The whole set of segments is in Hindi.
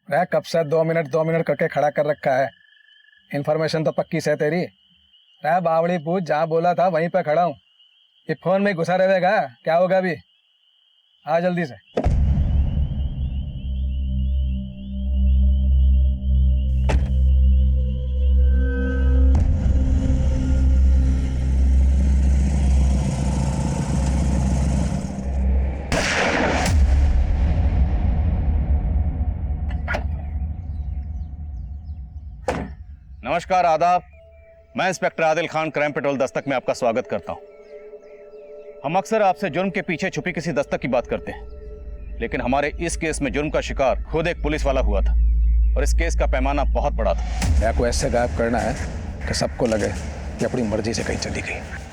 मैं कब से 2 मिनट करके खड़ा कर रखा है। इन्फॉर्मेशन तो पक्की से तेरी। मैं बावड़ी पूछ, जहाँ बोला था वहीं पे खड़ा हूँ। ये फोन में घुसा रहेगा, क्या होगा अभी? आ जल्दी से। नमस्कार, आदाब। मैं inspector Adil Khan, crime petrol Dastak में आपका स्वागत करता हूं। हम अक्सर आपसे जुर्म के पीछे छुपी किसी दस्तक की बात करते हैं, लेकिन हमारे इस केस में जुर्म का शिकार खुद एक पुलिस वाला हुआ था और इस केस का पैमाना बहुत बड़ा था। मैं को ऐसे गायब करना है कि सबको लगे कि अपनी मर्जी से कहीं चली गई।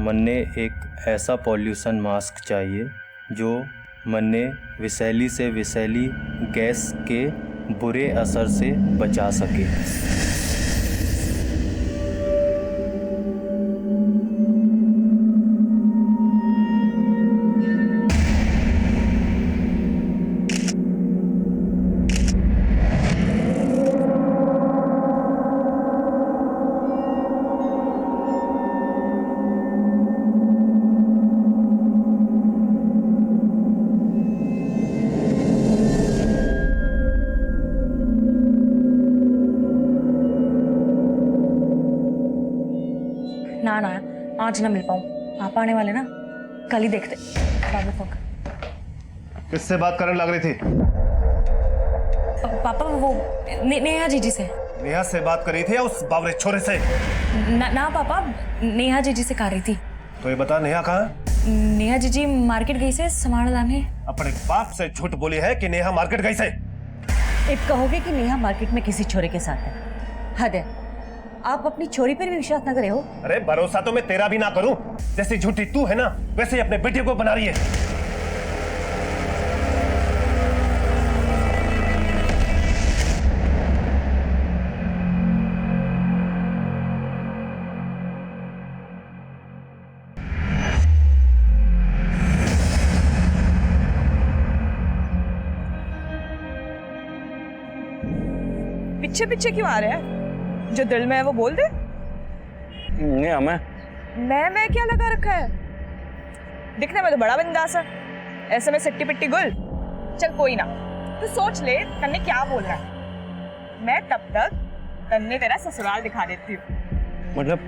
मन्ने एक ऐसा पॉल्यूशन मास्क चाहिए जो मन्ने विषैली से विषैली गैस के बुरे असर से बचा सके। ना आज ना मिल पाऊं। पापा आने वाले ना, कल ही देखते। बाबू फोन। किससे बात करने लग रही थी? पापा वो नेहा जीजी से। नेहा से बात कर रही थी या उस बावरे छोरे से? ना पापा, नेहा जीजी से कर रही थी। तो ये बता, नेहा कहाँ है? नेहा जीजी मार्केट गई से सामान लाने। अपने बाप से झूठ बोली है कि नेहा मार्केट गई से। एक कहोगे कि नेहा मार्केट में किसी छोरे के साथ है? हद है। आप अपनी छोरी पर भी विश्वास न करे हो। अरे भरोसा तो मैं तेरा भी ना करूं। जैसी झूठी तू है ना, वैसे ही अपने बेटे को बना रही है। पीछे पीछे क्यों आ रहा है? जो दिल में है वो बोल दे। नहीं हमें मैं क्या लगा रखा है? दिखने में तो बड़ा बिंदास है, ऐसे में सिट्टी पिट्टी गुल। चल कोई ना, तू सोच ले तन्ने क्या बोलना है। मैं तब तक तन्ने तेरा ससुराल दिखा देती हूँ। मतलब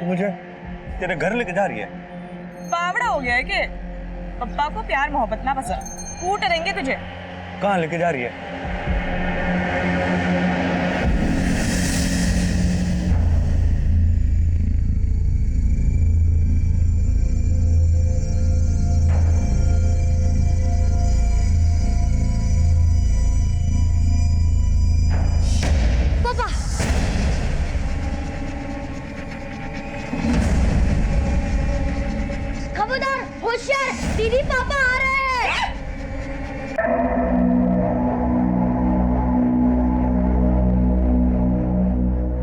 मुझे तेरे घर लेके जा रही है? बावड़ा हो गया है कि पप्पा को प्यार मोहब्बत ना पसंद, कूट देंगे तुझे। कहाँ लेके जा रही है? दीदी पापा आ रहे हैं।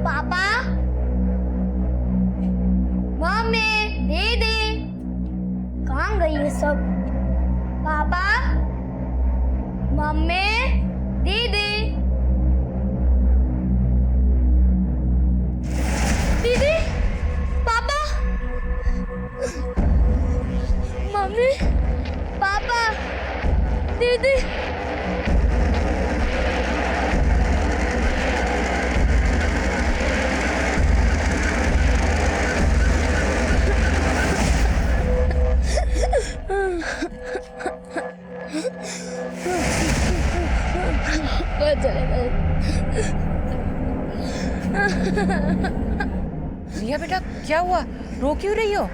पापा, मम्मी, दीदी, कहाँ गई ये सब? पापा, मम्मी, दीदी, दीदी, पापा, मम्मी, पापा, दीदी। चले गए। रिया बेटा, क्या हुआ? रो क्यों रही हो?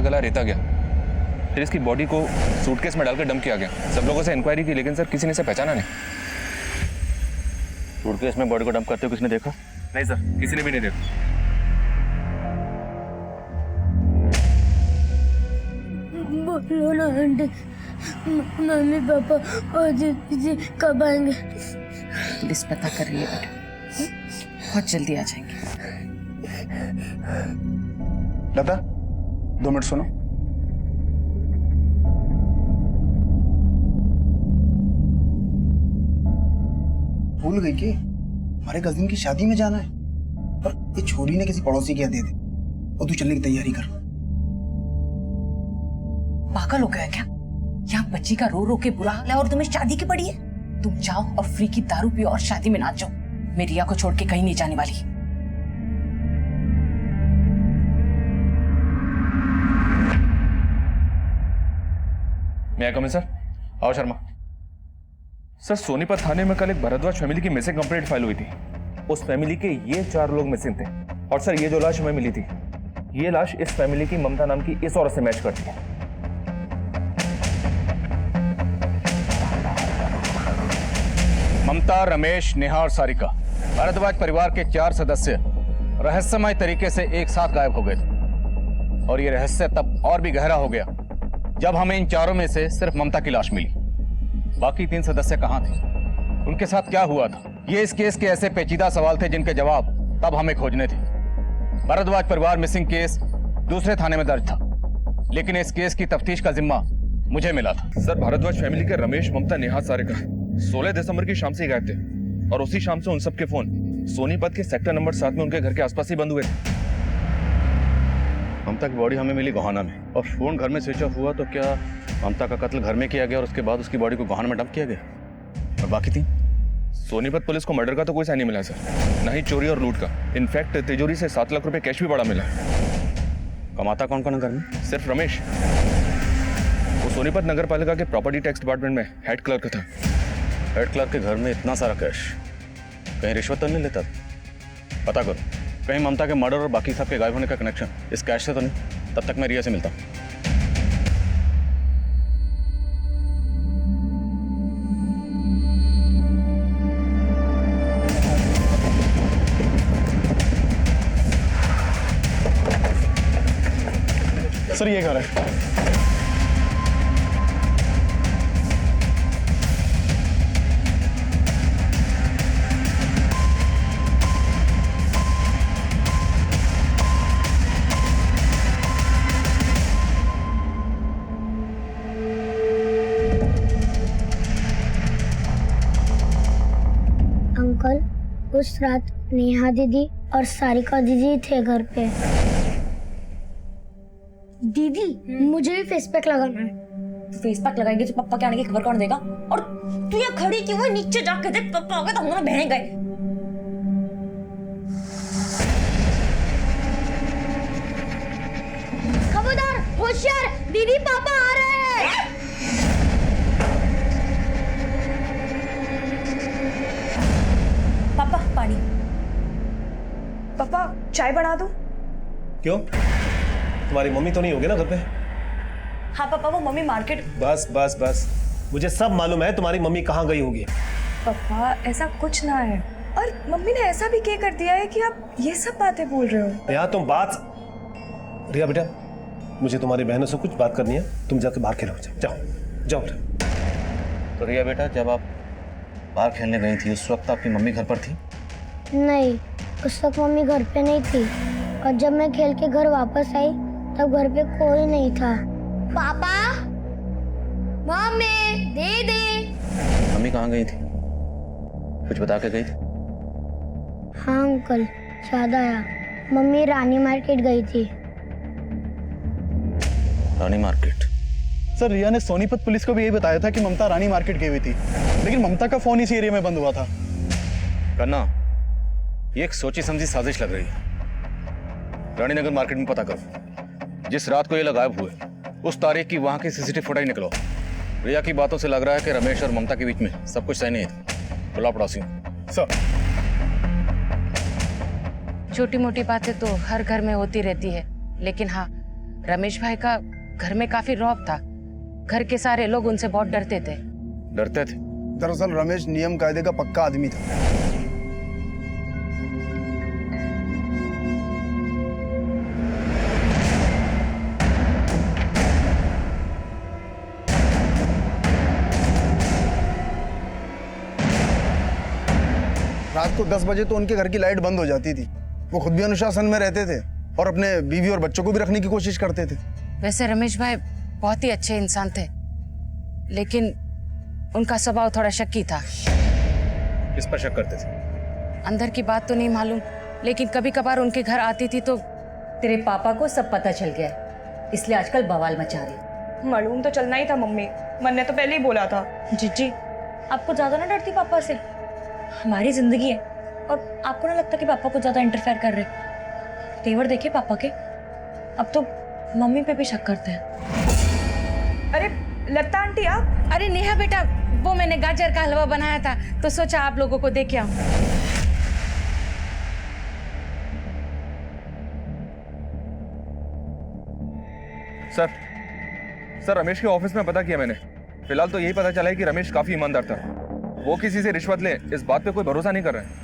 गला रेता गया, फिर इसकी बॉडी को सूटकेस में डालकर डंप किया गया। सब लोगों से इंक्वायरी की, लेकिन सर किसी ने इसे पहचाना नहीं। सूटकेस में बॉडी को डंप करते हुए किसने देखा? नहीं सर, किसी ने भी नहीं देखा। बोलो ना आंटी, मम्मी पापा और दीदी कब आएंगे? पुलिस पता कर रही है बेटा, बहुत जल्दी आ जाएंगे। लता 2 मिनट सुनो। भूल गई कि हमारे कजिन की शादी में जाना है, और ये छोरी ने किसी पड़ोसी के यहाँ दे दी, और तू चलने की तैयारी कर। पागल हो गया क्या? यहाँ बच्ची का रो रो के बुरा हाल है और तुम्हें शादी की पड़ी है। तुम जाओ और फ्री की दारू पियो और शादी में नाचो। मैं रिया को छोड़ के कहीं नहीं जाने वाली। मैं आई कम इन सर? आओ शर्मा। सर, सोनीपत थाने में कल एक भरद्वाज फैमिली की मिसिंग कंप्लेंट फाइल हुई थी। उस फैमिली के ये 4 लोग मिसिंग थे। और सर, ये जो लाश हमें मिली थी, ये लाश इस फैमिली की ममता नाम की इस औरत से मैच करती है। ममता, रमेश, नेहा और सारिका, भारद्वाज परिवार के 4 सदस्य रहस्यमय तरीके से एक साथ गायब हो गए थे। और ये रहस्य तब और भी गहरा हो गया जब हमें इन 4 में से सिर्फ ममता की लाश मिली। बाकी 3 सदस्य कहां थे, उनके साथ क्या हुआ था, ये इस केस के ऐसे पेचीदा सवाल थे जिनके जवाब तब हमें खोजने थे। भारद्वाज परिवार मिसिंग केस दूसरे थाने में दर्ज था, लेकिन इस केस की तफ्तीश का जिम्मा मुझे मिला था। सर, भारद्वाज फैमिली के रमेश, ममता, नेहा, सारिका 16 दिसंबर की शाम से ही गायब थे, और उसी शाम से उन सबके फोन सोनीपत के सेक्टर नंबर 7 में उनके घर के आसपास ही बंद हुए थे। ममता की बॉडी हमें मिली गोहाना में, और फोन घर में स्विच ऑफ हुआ, तो क्या ममता का कत्ल घर में किया गया और उसके बाद उसकी बॉडी को गोहाना में डंप किया गया? और बाकी थी? सोनीपत पुलिस को मर्डर का तो कोई साइन नहीं मिला सर, ना ही चोरी और लूट का। इनफैक्ट तिजोरी से 7 लाख रुपए कैश भी बड़ा मिला। कमाता कौन कौन है घर में? सिर्फ रमेश। वो सोनीपत नगर पालिका के प्रॉपर्टी टैक्स डिपार्टमेंट में हेड क्लर्क था। हेड क्लर्क के घर में इतना सारा कैश, कहीं रिश्वत तो नहीं लेता? पता करो, कहीं ममता के मर्डर और बाकी सब के गायब होने का कनेक्शन इस कैश से तो नहीं। तब तक मैं रिया से मिलता हूँ। सर ये घर है। अंकल, उस रात नेहा दीदी और सारिका दीदी थे घर पे। दीदी, मुझे भी फेस पैक लगाना है। फेस पैक लगाएंगे तो पापा के आने की खबर कौन देगा? और तू यहाँ खड़ी क्यों है? नीचे जाके देख, पापा आ गए तो हम दोनों बहन गए। खबरदार, होशियार, दीदी पापा आ रहे हैं। पापा पानी। पापा चाय बना दूं? क्यों, तुम्हारी मम्मी तो नहीं होगी ना घर पे? हाँ पापा, वो मम्मी मार्केट। बस बस बस, मुझे सब मालूम है तुम्हारी मम्मी कहाँ गई होगी। पापा ऐसा कुछ ना है, और मम्मी ने ऐसा भी क्या कर दिया है कि आप ये सब बातें बोल रहे हो? यहाँ तुम बात, रिया बेटा, मुझे तुम्हारी बहनों से कुछ बात करनी है, तुम जाके बाहर खेलो। जाओ जाओ बेटा। तो रिया बेटा, जब आप बाहर खेलने गई थी उस वक्त आपकी मम्मी घर पर थी? नहीं, उस वक्त मम्मी घर पे नहीं थी, और जब मैं खेल के घर वापस आई तब घर पे कोई नहीं था। पापा, मम्मी, दीदी। मम्मी कहाँ गई थी? कुछ बता के गई थी? हाँ अंकल, याद आया, मम्मी रानी मार्केट गई थी। रानी मार्केट? सर, रिया ने सोनीपत पुलिस को भी यही बताया था कि ममता रानी मार्केट गई हुई थी, लेकिन ममता का फोन इसी एरिया में बंद हुआ था। करना, ये एक सोची समझी साजिश लग रही है। रानीनगर मार्केट में पता करो, जिस रात को ये लोग गायब हुए उस तारीख की वहां की सीसीटीवी फुटेज निकलो। रिया की बातों से लग रहा है कि रमेश और ममता के बीच में सब कुछ सही नहीं है। बुला पड़ोसी सर। छोटी मोटी बातें तो हर घर में होती रहती है, लेकिन हाँ, रमेश भाई का घर में काफी रौब था। घर के सारे लोग उनसे बहुत डरते थे। डरते थे? दरअसल रमेश नियम कायदे का पक्का आदमी था। रात को 10 बजे तो उनके घर की लाइट बंद हो जाती थी। वो खुद भी अनुशासन में रहते थे और अपने बीवी और बच्चों को भी रखने की कोशिश करते थे। वैसे रमेश भाई बहुत ही अच्छे इंसान थे, लेकिन उनका स्वभाव थोड़ा शक्की था। किस पर शक करते थे? अंदर की बात तो नहीं मालूम, लेकिन कभी कभार उनके घर आती थी तो। तेरे पापा को सब पता चल गया है, इसलिए आजकल बवाल मचा रही। मालूम तो चलना ही था मम्मी, मन ने तो पहले ही बोला था। जीजी, आपको ज्यादा ना डरती पापा से? हमारी जिंदगी है और आपको ना लगता कि पापा को ज्यादा इंटरफेयर कर रहे? तेवर देखिए पापा के, अब तो मम्मी पे भी शक करते हैं। अरे लता आंटी आप? अरे नेहा बेटा, वो मैंने गाजर का हलवा बनाया था तो सोचा आप लोगों को दे के आऊं। सर रमेश के ऑफिस में पता किया मैंने। फिलहाल तो यही पता चला है कि रमेश काफी ईमानदार था। वो किसी से रिश्वत ले इस बात पे कोई भरोसा नहीं कर रहा है।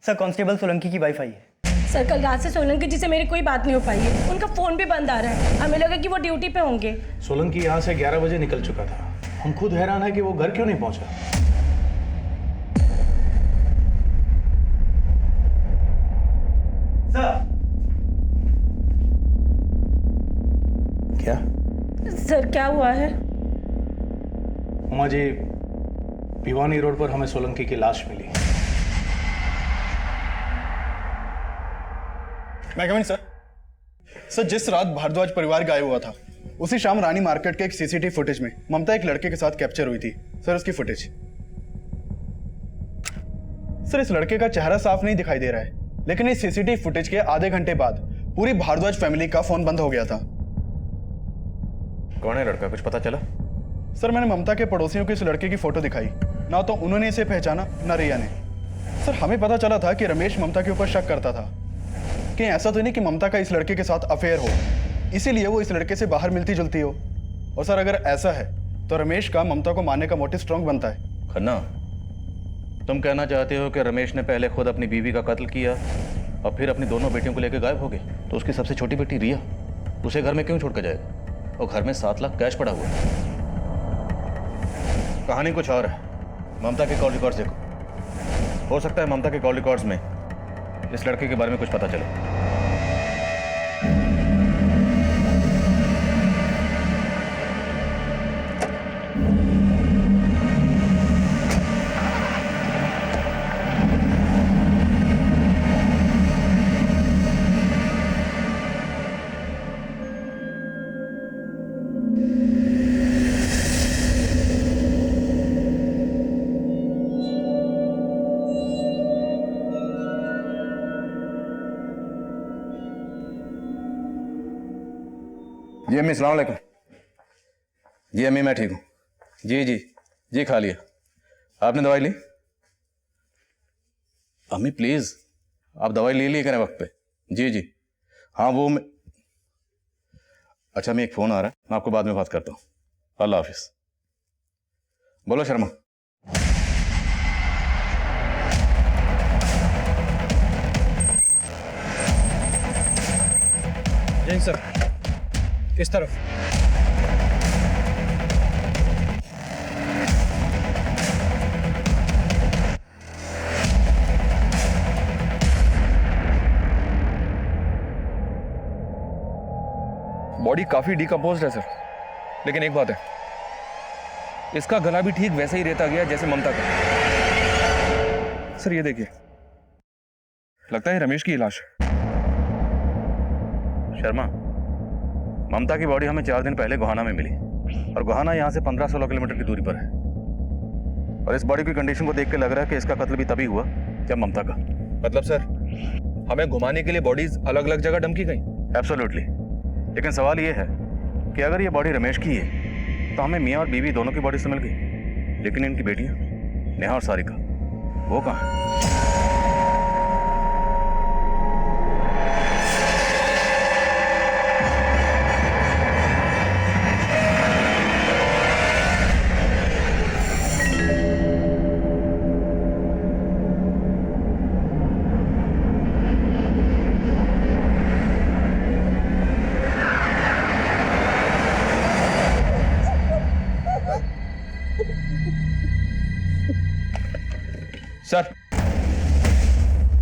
सर कांस्टेबल सोलंकी की वाइफ आई है। सर कल रात से सोलंकी जी से मेरी कोई बात नहीं हो पाई है। उनका फोन भी बंद आ रहा है। हमें लगा कि वो ड्यूटी पे होंगे। सोलंकी यहाँ से 11 बजे निकल चुका था। हम खुद हैरान है कि वो घर क्यों नहीं पहुंचा। सर क्या? सर क्या हुआ है? उमा जी, भिवानी रोड पर हमें सोलंकी की लाश मिली। मैं कमिंग सर? सर जिस रात भारद्वाज परिवार गायब हुआ था, उसी शाम रानी मार्केट के एक सीसीटीवी फुटेज में ममता एक लड़के के साथ कैप्चर हुई थी। सर उसकी फुटेज। सर इस लड़के का चेहरा साफ नहीं दिखाई दे रहा है, लेकिन इस सीसीटीवी फुटेज के आधे घंटे बाद पूरी भारद्वाज फैमिली का फोन बंद हो गया था। कौन है लड़का, कुछ पता चला? सर मैंने ममता के पड़ोसियों को इस लड़के की फोटो दिखाई, ना तो उन्होंने इसे पहचाना ना रिया ने। सर हमें पता चला था कि रमेश ममता के ऊपर शक करता था कि ऐसा तो नहीं कि ममता का इस लड़के के साथ अफेयर हो, इसीलिए वो इस लड़के से बाहर मिलती जुलती हो। और सर अगर ऐसा है तो रमेश का ममता को मारने का मोटिव स्ट्रॉन्ग बनता है। खन्ना, तुम कहना चाहते हो कि रमेश ने पहले खुद अपनी बीवी का कत्ल किया और फिर अपनी दोनों बेटियों को लेकर गायब हो गए, तो उसकी सबसे छोटी बेटी रिया उसे घर में क्यों छोड़ कर जाएगा? और घर में 7 लाख कैश पड़ा हुआ है। कहानी कुछ और है। ममता के कॉल रिकॉर्ड्स देखो, हो सकता है ममता के कॉल रिकॉर्ड्स में इस लड़के के बारे में कुछ पता चले। जी अम्मी, अस्सलाम वालेकुम। जी अम्मी, मैं ठीक हूँ। जी जी जी, खा लिया। आपने दवाई ली? अम्मी प्लीज, आप दवाई ले लिए करें वक्त पे। जी जी हाँ, वो मैं। अच्छा अम्मी, एक फोन आ रहा है, मैं आपको बाद में बात करता हूँ। अल्लाह हाफिज। बोलो शर्मा। जी सर, इस तरफ। बॉडी काफी डिकम्पोज्ड है सर, लेकिन एक बात है, इसका गला भी ठीक वैसे ही रहता गया जैसे ममता का। सर ये देखिए, लगता है रमेश की लाश है। शर्मा, ममता की बॉडी हमें 4 दिन पहले गोहाना में मिली और गोहाना यहाँ से 15-16 किलोमीटर की दूरी पर है। और इस बॉडी की कंडीशन को देख के लग रहा है कि इसका कत्ल भी तभी हुआ जब ममता का। मतलब सर, हमें घुमाने के लिए बॉडीज अलग अलग जगह डंप की गई? एब्सोल्युटली। लेकिन सवाल ये है कि अगर ये बॉडी रमेश की है तो हमें मियाँ और बीवी दोनों की बॉडी से मिल गई, लेकिन इनकी बेटियाँ नेहा और सारिका वो कहाँ है?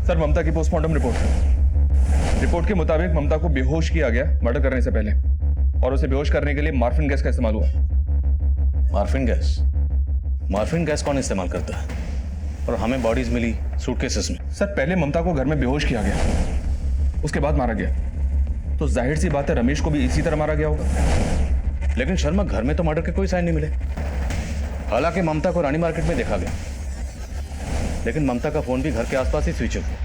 सर ममता की पोस्टमार्टम रिपोर्ट के मुताबिक ममता को बेहोश किया गया मर्डर करने से पहले, और उसे बेहोश करने के लिए मार्फिन गैस का इस्तेमाल हुआ। मार्फिन गैस कौन इस्तेमाल करता है? और हमें बॉडीज मिली सूटकेसेस में। सर पहले ममता को घर में बेहोश किया गया, उसके बाद मारा गया, तो जाहिर सी बात है रमेश को भी इसी तरह मारा गया होगा। लेकिन शर्मा, घर में तो मर्डर के कोई साइन नहीं मिले। हालांकि ममता को रानी मार्केट में देखा गया, लेकिन ममता का फोन भी घर के आसपास ही स्विच ऑफ हुआ।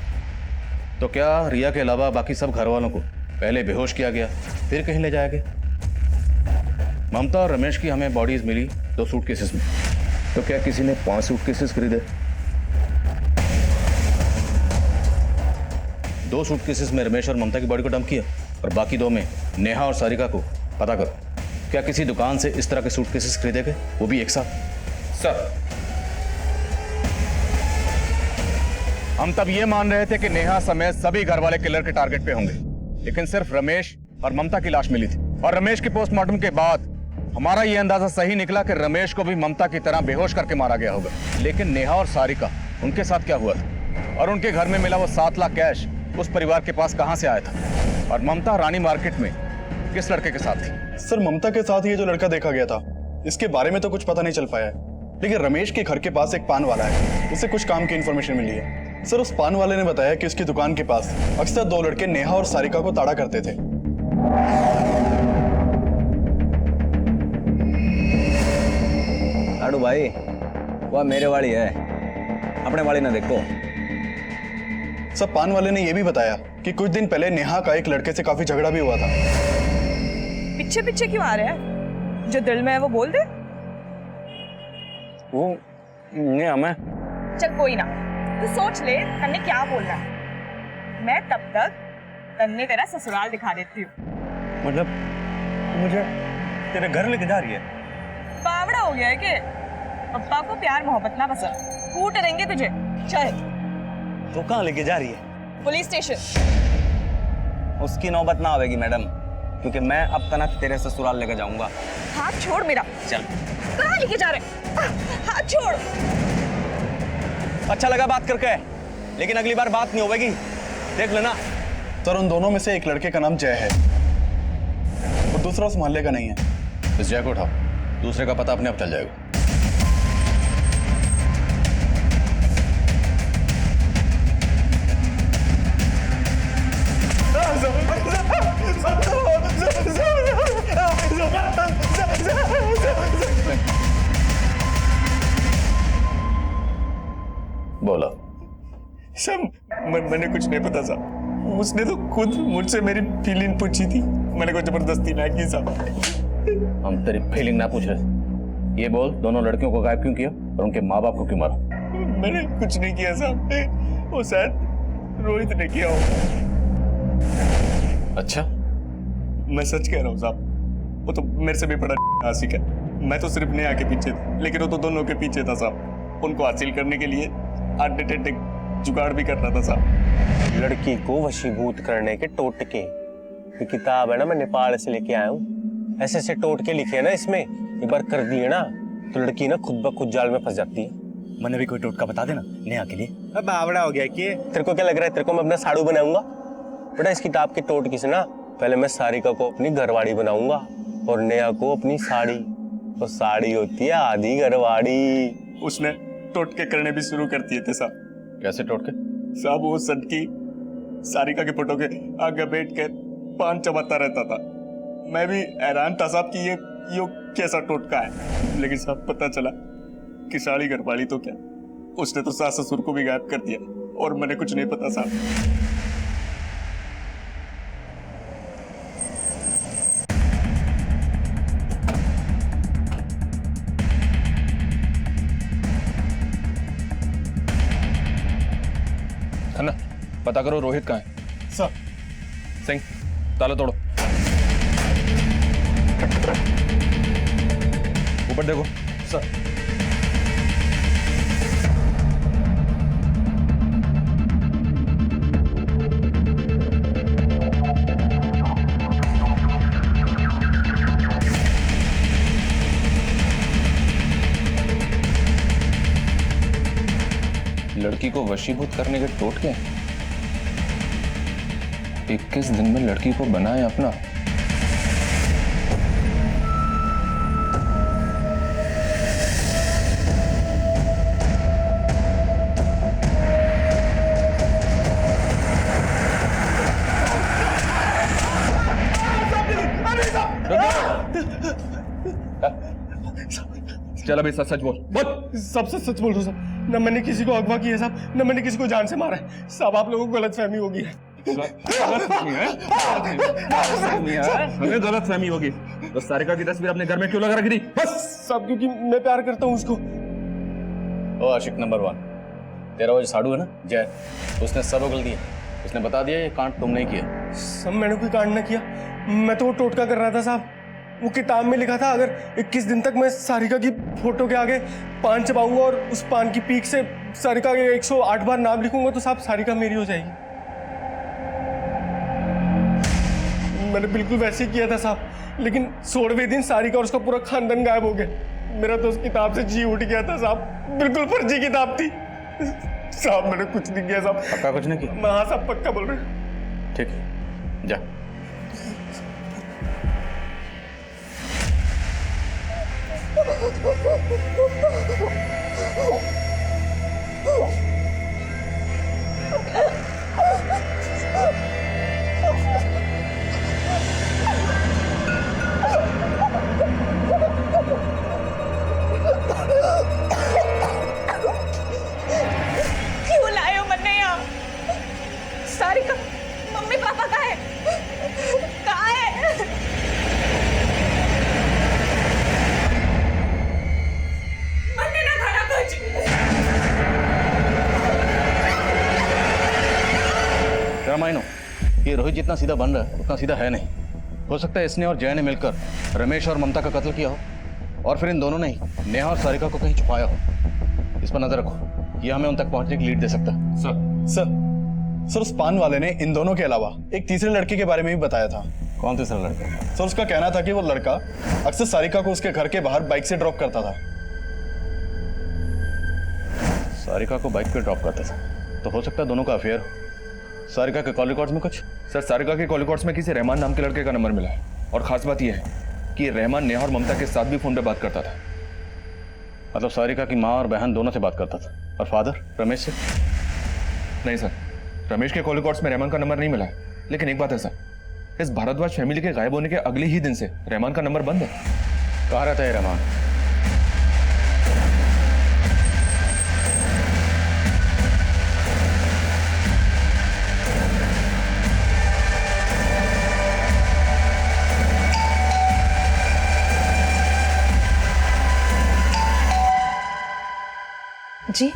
तो क्या रिया के अलावा बाकी सब घर वालों को पहले बेहोश किया गया, फिर कहीं ले जाया गया? ममता और रमेश की हमें बॉडीज मिली 2 सूटकेसेस में। तो क्या किसी ने 5 सूटकेसेस खरीदे? 2 सूटकेसेस में रमेश और ममता की बॉडी को डंप किया, और बाकी 2 में नेहा और सारिका को पता करो। क्या किसी दुकान से इस तरह के सूटकेसेस खरीदे गए, वो भी एक साथ? सर हम तब ये मान रहे थे कि नेहा समेत सभी घर वाले किलर के टारगेट पे होंगे, लेकिन सिर्फ रमेश और ममता की लाश मिली थी। और रमेश के पोस्टमार्टम के बाद हमारा ये अंदाजा सही निकला कि रमेश को भी ममता की तरह बेहोश करके मारा गया होगा। लेकिन नेहा और सारिका, उनके साथ क्या हुआ था? और उनके घर में मिला वो 7 लाख कैश उस परिवार के पास कहां से आया था? और ममता रानी मार्केट में किस लड़के के साथ थी? सर ममता के साथ ये जो लड़का देखा गया था, इसके बारे में तो कुछ पता नहीं चल पाया है, लेकिन रमेश के घर के पास एक पान वाला है, उससे कुछ काम की इंफॉर्मेशन मिली है। सर उस पान वाले ने बताया कि उसकी दुकान के पास अक्सर 2 लड़के नेहा और सारिका को ताड़ा करते थे। लाडू भाई, वह मेरे वाली है, अपने वाली ना देखो। सर पान वाले ने यह भी बताया कि कुछ दिन पहले नेहा का एक लड़के से काफी झगड़ा भी हुआ था। पीछे पीछे क्यों आ रहे हैं? जो दिल में है वो बोल दे। वो नहीं हमें। चल कोई ना, तू सोच ले तन्ने क्या बोलना है। मैं तब तक तन्ने तेरा ससुराल दिखा देती हूँ। मतलब मुझे तेरे घर लेके जा रही है? बावड़ा हो गया है कि पप्पा को प्यार मोहब्बत ना पसंद, कूट देंगे तुझे। चल। तो कहाँ लेके जा रही है? Police station. उसकी नौबत ना आवेगी मैडम, क्योंकि मैं अब तक तेरे ससुराल लेके जाऊंगा। हाथ छोड़ मेरा। चल। कहाँ लेके जा रहे? हाथ छोड़। अच्छा लगा बात करके, लेकिन अगली बार बात नहीं होगी, देख लेना। सर उन दोनों में से एक लड़के का नाम जय है और दूसरा उस मोहल्ले का नहीं है। इस जय को उठाओ, दूसरे का पता अपने आप चल जाएगा। बोला। मैंने कुछ नहीं पता साहब, उसने तो खुद मुझसे मेरी फीलिंग पूछी थी, मैंने कोई जबरदस्ती ना की साहब। हम तेरी फीलिंग ना पूछ रहे। ये बोल, दोनों लड़कियों को गायब क्यों किया और उनके माँ बाप को क्यों मारा? मैंने कुछ नहीं किया साहब, वो शायद रोहित ने किया हो। अच्छा? मैं सच कह रहा हूँ साहब, वो तो मेरे से भी बड़ा आशिक है। मैं तो सिर्फ नेहा के पीछे था, लेकिन वो तो दोनों के पीछे था साहब। उनको हासिल करने के लिए आर्टिटेटिक जुगाड़ भी कर रहा था साहब। लड़की को वशीभूत करने के टोटके, ये किताब है ना, मैं नेपाल से लेके आया हूँ। ऐसे ऐसे टोटके लिखे हैं ना इसमें, एक बार कर दिए ना तो लड़की ना खुद ब खुद जाल में फंस जाती है। मैंने भी कोई टोटका बता देना नेहा के लिए। अब बावड़ा हो गया कि तेरे को क्या लग रहा है तेरे को मैं अपना साड़ू बनाऊंगा? बेटा इस किताब के टोटके से ना पहले मैं सारिका को अपनी घरवाड़ी बनाऊंगा और नेहा को अपनी साड़ी। तो साड़ी होती है आधी घरवाड़ी। उसने टोटके करने भी शुरू कर दिए थे साहब। कैसे टोटके? साहब वो सटकी सारिका के फोटो के आगे बैठ कर पान चबाता रहता था। मैं भी हैरान था साहब कि ये कैसा टोटका है, लेकिन साहब पता चला कि साड़ी घरवाली तो क्या, उसने तो सास ससुर को भी गायब कर दिया और मैंने कुछ नहीं पता साहब। पता करो रोहित कहाँ है। सर। सिंह, ताला तोड़ो। ऊपर देखो। सर। लड़की को वशीभूत करने के टोटके 21 दिन में लड़की को बनाए अपना। चल अभी सच सच बोल। बोल। सब सच बोल रहा हूँ साहब। न मैंने किसी को अगवा किया साहब, न मैंने किसी को जान से मारा है साहब। आप लोगों को गलतफहमी होगी है। हमें गलतफहमी होगी तो सारिका की तस्वीर अपने घर में क्यों लगा रखी थी? बस सब क्योंकि मैं प्यार करता हूँ उसको। ओ आशिक नंबर 1, तेरा वो जो साड़ू है ना जय, उसने सब उगल दिया। उसने बता दिया ये कांड तुमने ही किया। सब मैंने कोई कांड ना किया, मैं तो वो टोटका कर रहा था साहब। वो किताब में लिखा था अगर 21 दिन तक मैं सारिका की फोटो के आगे पान चबाऊंगा और उस पान की पीक से सारिका के 108 बार नाम लिखूंगा तो साहब सारिका मेरी हो जाएगी। मैंने बिल्कुल वैसे ही किया था साहब, लेकिन 16वें दिन सारिका और उसका पूरा खानदान गायब हो गया। मेरा तो उस किताब से जी उठ गया था साहब, बिल्कुल फर्जी किताब थी साहब। मैंने कुछ नहीं किया साहब। पक्का कुछ नहीं किया? हाँ साहब पक्का बोल रहे। ठीक है जा। क्यों लाए हो मन्ने यहाँ? सारिका मम्मी पापा कहाँ है? कहाँ है? मन्ने ना खाना कुछ। रामायणो, ये रोहित जितना सीधा बन रहा है उतना सीधा है नहीं। हो सकता है इसने और जय ने मिलकर रमेश और ममता का कत्ल किया हो, और फिर इन दोनों ने ही नेहा और सारिका को कहीं छुपाया हो। इस पर नजर रखो, ये हमें उन तक पहुंचने की लीड दे सकता है। सर उस पान वाले ने इन दोनों के अलावा एक तीसरे लड़के के बारे में भी बताया था। कौन तीसरा लड़का? सर उसका कहना था कि वो लड़का अक्सर सारिका को उसके घर के बाहर बाइक से ड्रॉप करता था। सारिका को बाइक पे ड्रॉप करता था, तो हो सकता है दोनों का अफेयर हो। सारिका के कॉल रिकॉर्ड्स में कुछ? सर सारिका के कॉल रिकॉर्ड्स में किसी रहमान नाम के लड़के का नंबर मिला है, और खास बात यह है कि रहमान नेहा और ममता के साथ भी फोन पे बात करता था। मतलब सारिका की माँ और बहन दोनों से बात करता था। और फादर रमेश से? नहीं सर, रमेश के कॉल रिकॉर्ड्स में रहमान का नंबर नहीं मिला है। लेकिन एक बात है सर, इस भारद्वाज फैमिली के गायब होने के अगले ही दिन से रहमान का नंबर बंद है। कहाँ रहता है रहमान? जी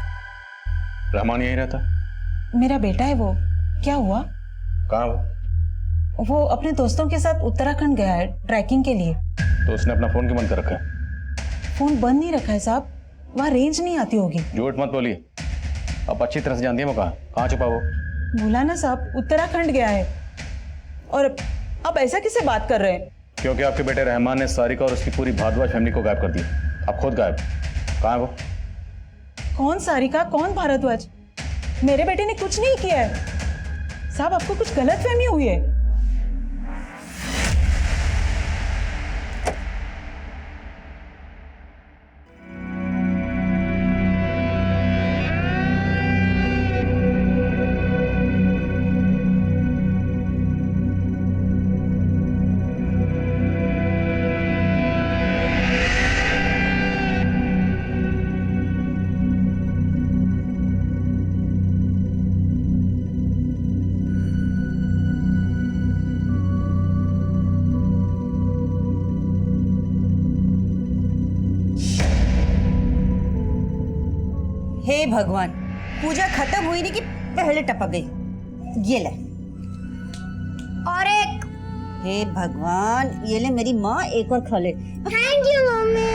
रहमान यहीं रहता? मेरा बेटा है वो। क्या हुआ? कहाँ वो अपने दोस्तों के साथ उत्तराखंड गया है ट्रैकिंग के लिए। तो उसने अपना फोन क्यों बंद कर रखा है? फोन बंद नहीं रखा है साहब, वहाँ रेंज नहीं आती होगी। झूठ मत बोलिए, आप अच्छी तरह से जानती है वो कहाँ छुपा वो। बोला ना साहब, उत्तराखंड गया है। और आप ऐसा किससे बात कर रहे हैं? क्योंकि आपके बेटे रहमान ने सारिका और उसकी पूरी भारद्वाज फैमिली को गायब कर दिया। आप खुद गायब। कहाँ है वो? कौन सारिका, कौन भारद्वाज? मेरे बेटे ने कुछ नहीं किया है साहब, आपको कुछ गलतफहमी हुई है। हे भगवान, पूजा खत्म हुई नहीं कि पहले टपक गई। ये ले। और एक। हे भगवान, ये ले मेरी माँ, एक और खा ले। Thank you mummy.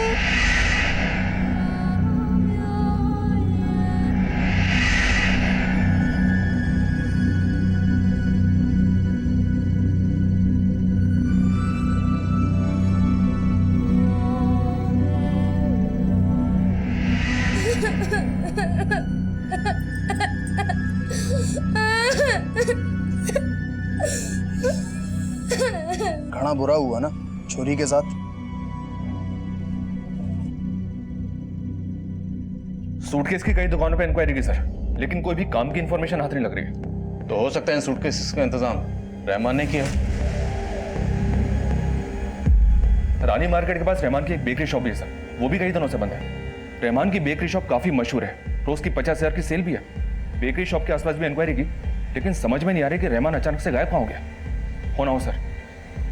घना बुरा हुआ ना छोरी के साथ। सूटकेस की कई दुकानों पे इंक्वायरी की सर, लेकिन कोई भी काम की इंफॉर्मेशन हाथ नहीं लग रही है। तो हो सकता है इन सूटकेसेस का इंतजाम रहमान ने किया। रानी मार्केट के पास रहमान की एक बेकरी शॉप भी है सर, वो भी कई दिनों से बंद है। रहमान की बेकरी शॉप काफी मशहूर है, रोज की 50,000 की सेल भी है। बेकरी शॉप के आसपास भी इंक्वायरी की, लेकिन समझ में नहीं आ रही कि रहमान अचानक से गायब कहाँ हो गया। हो ना हो सर,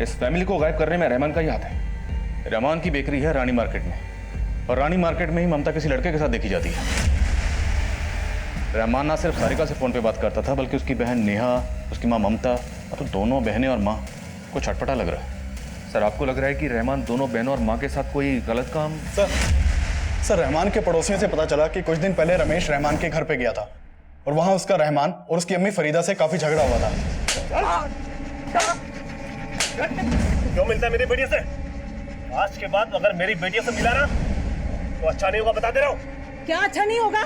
इस फैमिली को गायब करने में रहमान का ही हाथ है। रहमान की बेकरी है रानी मार्केट में, और रानी मार्केट में ही ममता किसी लड़के के साथ देखी जाती है। रहमान ना सिर्फ सारिका से फोन पे बात करता था, बल्कि उसकी बहन नेहा, उसकी माँ ममता, तो दोनों बहनें और माँ को छटपटा लग रहा है। सर आपको लग रहा है कि रहमान दोनों बहनों और माँ के साथ कोई गलत काम? सर रहमान के पड़ोसियों से पता चला कि कुछ दिन पहले रमेश रहमान के घर पे गया था और वहां उसका रहमान और उसकी अम्मी फरीदा से काफी झगड़ा हुआ था। क्यों मिलता है मेरी बेटियों से? आज के बाद अगर मेरी बेटियों से मिला ना तो अच्छा नहीं होगा, बता दे रहा हूँ। क्या अच्छा नहीं होगा?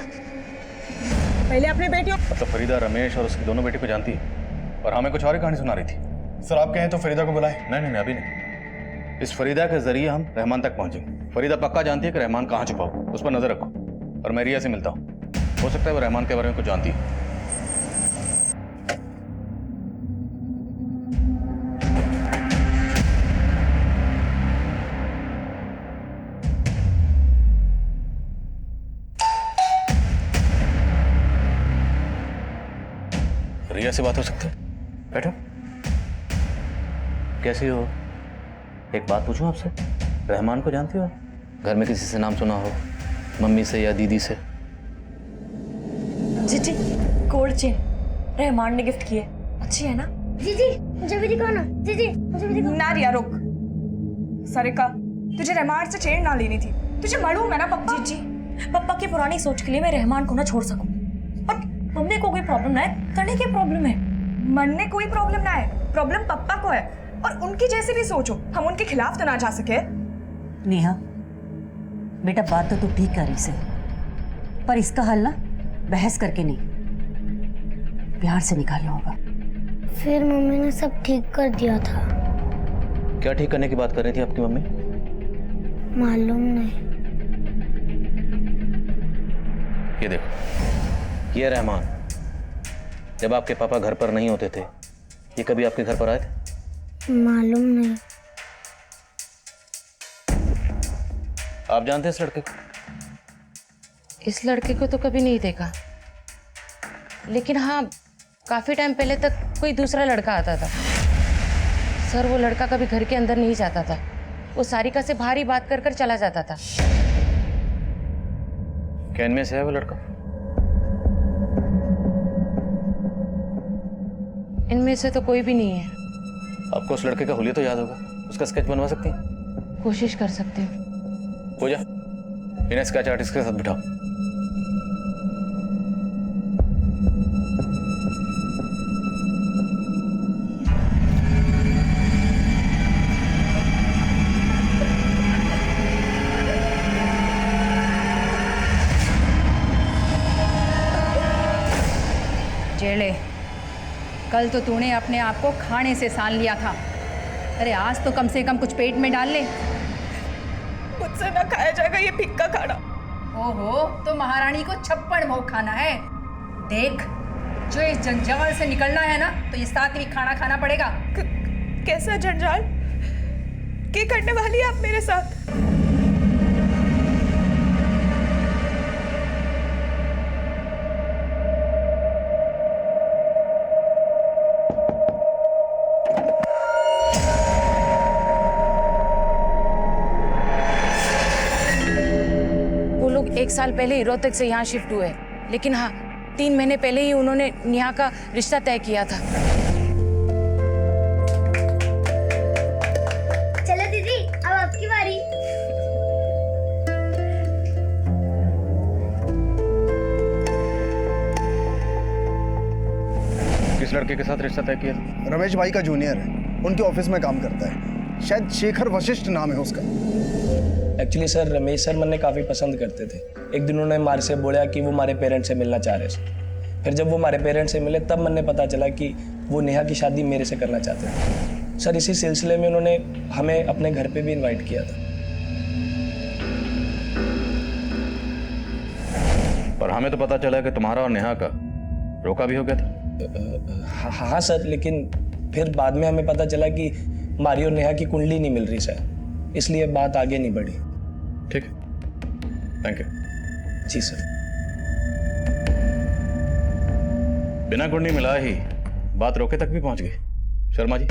पहले अपने बेटियों। मतलब फरीदा रमेश और उसकी दोनों बेटी को जानती है और हमें कुछ और ही कहानी सुना रही थी। सर आप कहें तो फरीदा को बुलाएं। नहीं, अभी नहीं। इस फरीदा के जरिए हम रहमान तक पहुंचेंगे। फरीदा पक्का जानती है कि रहमान कहाँ छुपा हो, उस पर नजर रखो। और मैं रिया से मिलता हूँ, हो सकता है वो रहमान के बारे में कुछ जानती है। रिया से बात हो सकती है? बैठो। कैसी हो? एक बात पूछूं आपसे, रहमान को जानती हो? घर में किसी से नाम सुना हो, मम्मी से या दीदी से? जी गोल्ड चेन रहमान ने गिफ्ट की है, अच्छी है ना? जी मुझे भी दिखाओ ना। जी मुझे भी दिखाओ ना। रिया रुक। सारिका, तुझे रहमान से चेन ना लेनी थी, तुझे मालूम है ना पप्पा। जी पप्पा की पुरानी सोच के लिए मैं रहमान को ना छोड़ सकूं, और मम्मी को कोई प्रॉब्लम ना है, करने की प्रॉब्लम है। मन में कोई प्रॉब्लम ना है, प्रॉब्लम पप्पा को है। और उनकी जैसे भी सोचो, हम उनके खिलाफ तो ना जा सके। नेहा बेटा, बात तो तू ठीक कर रही से, पर इसका हल ना बहस करके नहीं, प्यार से निकालना होगा। फिर मम्मी ने सब ठीक कर दिया था। क्या ठीक करने की बात कर रही थी आपकी मम्मी? मालूम नहीं। ये देखो, ये रहमान जब आपके पापा घर पर नहीं होते थे, ये कभी आपके घर पर आए थे? मालूम नहीं। आप जानते हैं इस लड़के को? इस लड़के को तो कभी नहीं देखा, लेकिन हाँ काफी टाइम पहले तक कोई दूसरा लड़का आता था। सर वो लड़का कभी घर के अंदर नहीं जाता था, वो सारिका से बाहर ही बात कर कर चला जाता था। क्या इनमें से है वो लड़का? इनमें से तो कोई भी नहीं है। आपको उस लड़के का हुलिया तो याद होगा, उसका स्केच बनवा सकती हैं? कोशिश कर सकते हैं। पूजा, इन्हें स्केच आर्टिस्ट के साथ बिठाओ। जेले, कल तो तूने अपने आप को खाने से सान लिया था, अरे आज तो कम से कम कुछ पेट में डाल ले। मुझसे ना खाया जाएगा ये फिक्का खाना। ओहो, तो महारानी को 56 भोग खाना है। देख, जो इस जंजाल से निकलना है ना, तो ये सात्विक खाना खाना पड़ेगा। कैसा जंजाल? क्या करने वाली है आप मेरे साथ? वो लोग 1 साल पहले रोहतक से यहाँ शिफ्ट हुए, लेकिन हाँ 3 महीने पहले ही उन्होंने नेहा का रिश्ता तय किया था। चलो दीदी, अब आपकी बारी। किस लड़के के साथ रिश्ता तय किया? रमेश भाई का जूनियर है, उनके ऑफिस में काम करता है, शायद शेखर वशिष्ठ नाम है उसका। एक्चुअली सर रमेश सर मैंने काफ़ी पसंद करते थे। एक दिन उन्होंने मारे से बोला कि वो हमारे पेरेंट्स से मिलना चाह रहे थे। फिर जब वो हमारे पेरेंट्स से मिले तब मैंने पता चला कि वो नेहा की शादी मेरे से करना चाहते थे। सर इसी सिलसिले में उन्होंने हमें अपने घर पे भी इनवाइट किया था। पर हमें तो पता चला कि तुम्हारा और नेहा का रोका भी हो गया था। हाँ सर, लेकिन फिर बाद में हमें पता चला कि हमारी और नेहा की कुंडली नहीं मिल रही सर, इसलिए बात आगे नहीं बढ़ी। ठीक है, थैंक यू। Ji sir. बिना कुंडली मिला ही बात रोके तक भी पहुंच गई। शर्मा जी,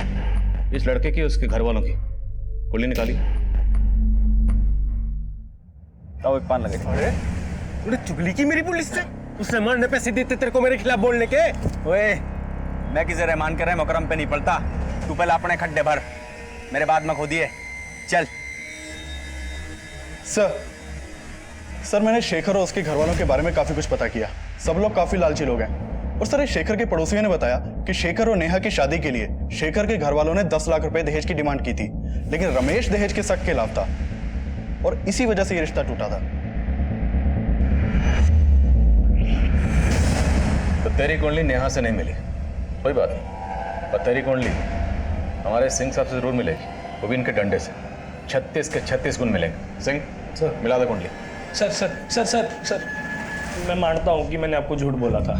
इस लड़के की उसके घर वालों की कुंडली निकाली। तो एक पान लगे। अरे तूने चुगली की मेरी पुलिस से? उसने मरने पैसे देते तेरे को मेरे खिलाफ बोलने के? ओए, मैं किसे रहमान कर रहा है मुकरम पे नहीं पड़ता। तू पहले अपने खड्डे भर, मेरे बाद में खोदिए। चल। सर मैंने शेखर और उसके घर वालों के बारे में काफी कुछ पता किया। सब लोग काफी लालची लोग हैं। और सर इस शेखर के पड़ोसियों ने बताया कि शेखर और नेहा की शादी के लिए शेखर के घर वालों ने 10 लाख रुपए दहेज की डिमांड की थी, लेकिन रमेश दहेज के सख्त खिलाफ था और इसी वजह से ये रिश्ता टूटा था। तो तेरी कुंडली नेहा से नहीं मिली, कोई बात नहीं, पर तेरी कुंडली हमारे सिंह साहब से जरूर मिलेगी, वो भी इनके डंडे से। 36 के 36 गुण मिलेंगे। सिंह सर मिला दे कुंडली। Sir sir sir sir sir मैं मानता हूँ कि मैंने आपको झूठ बोला था,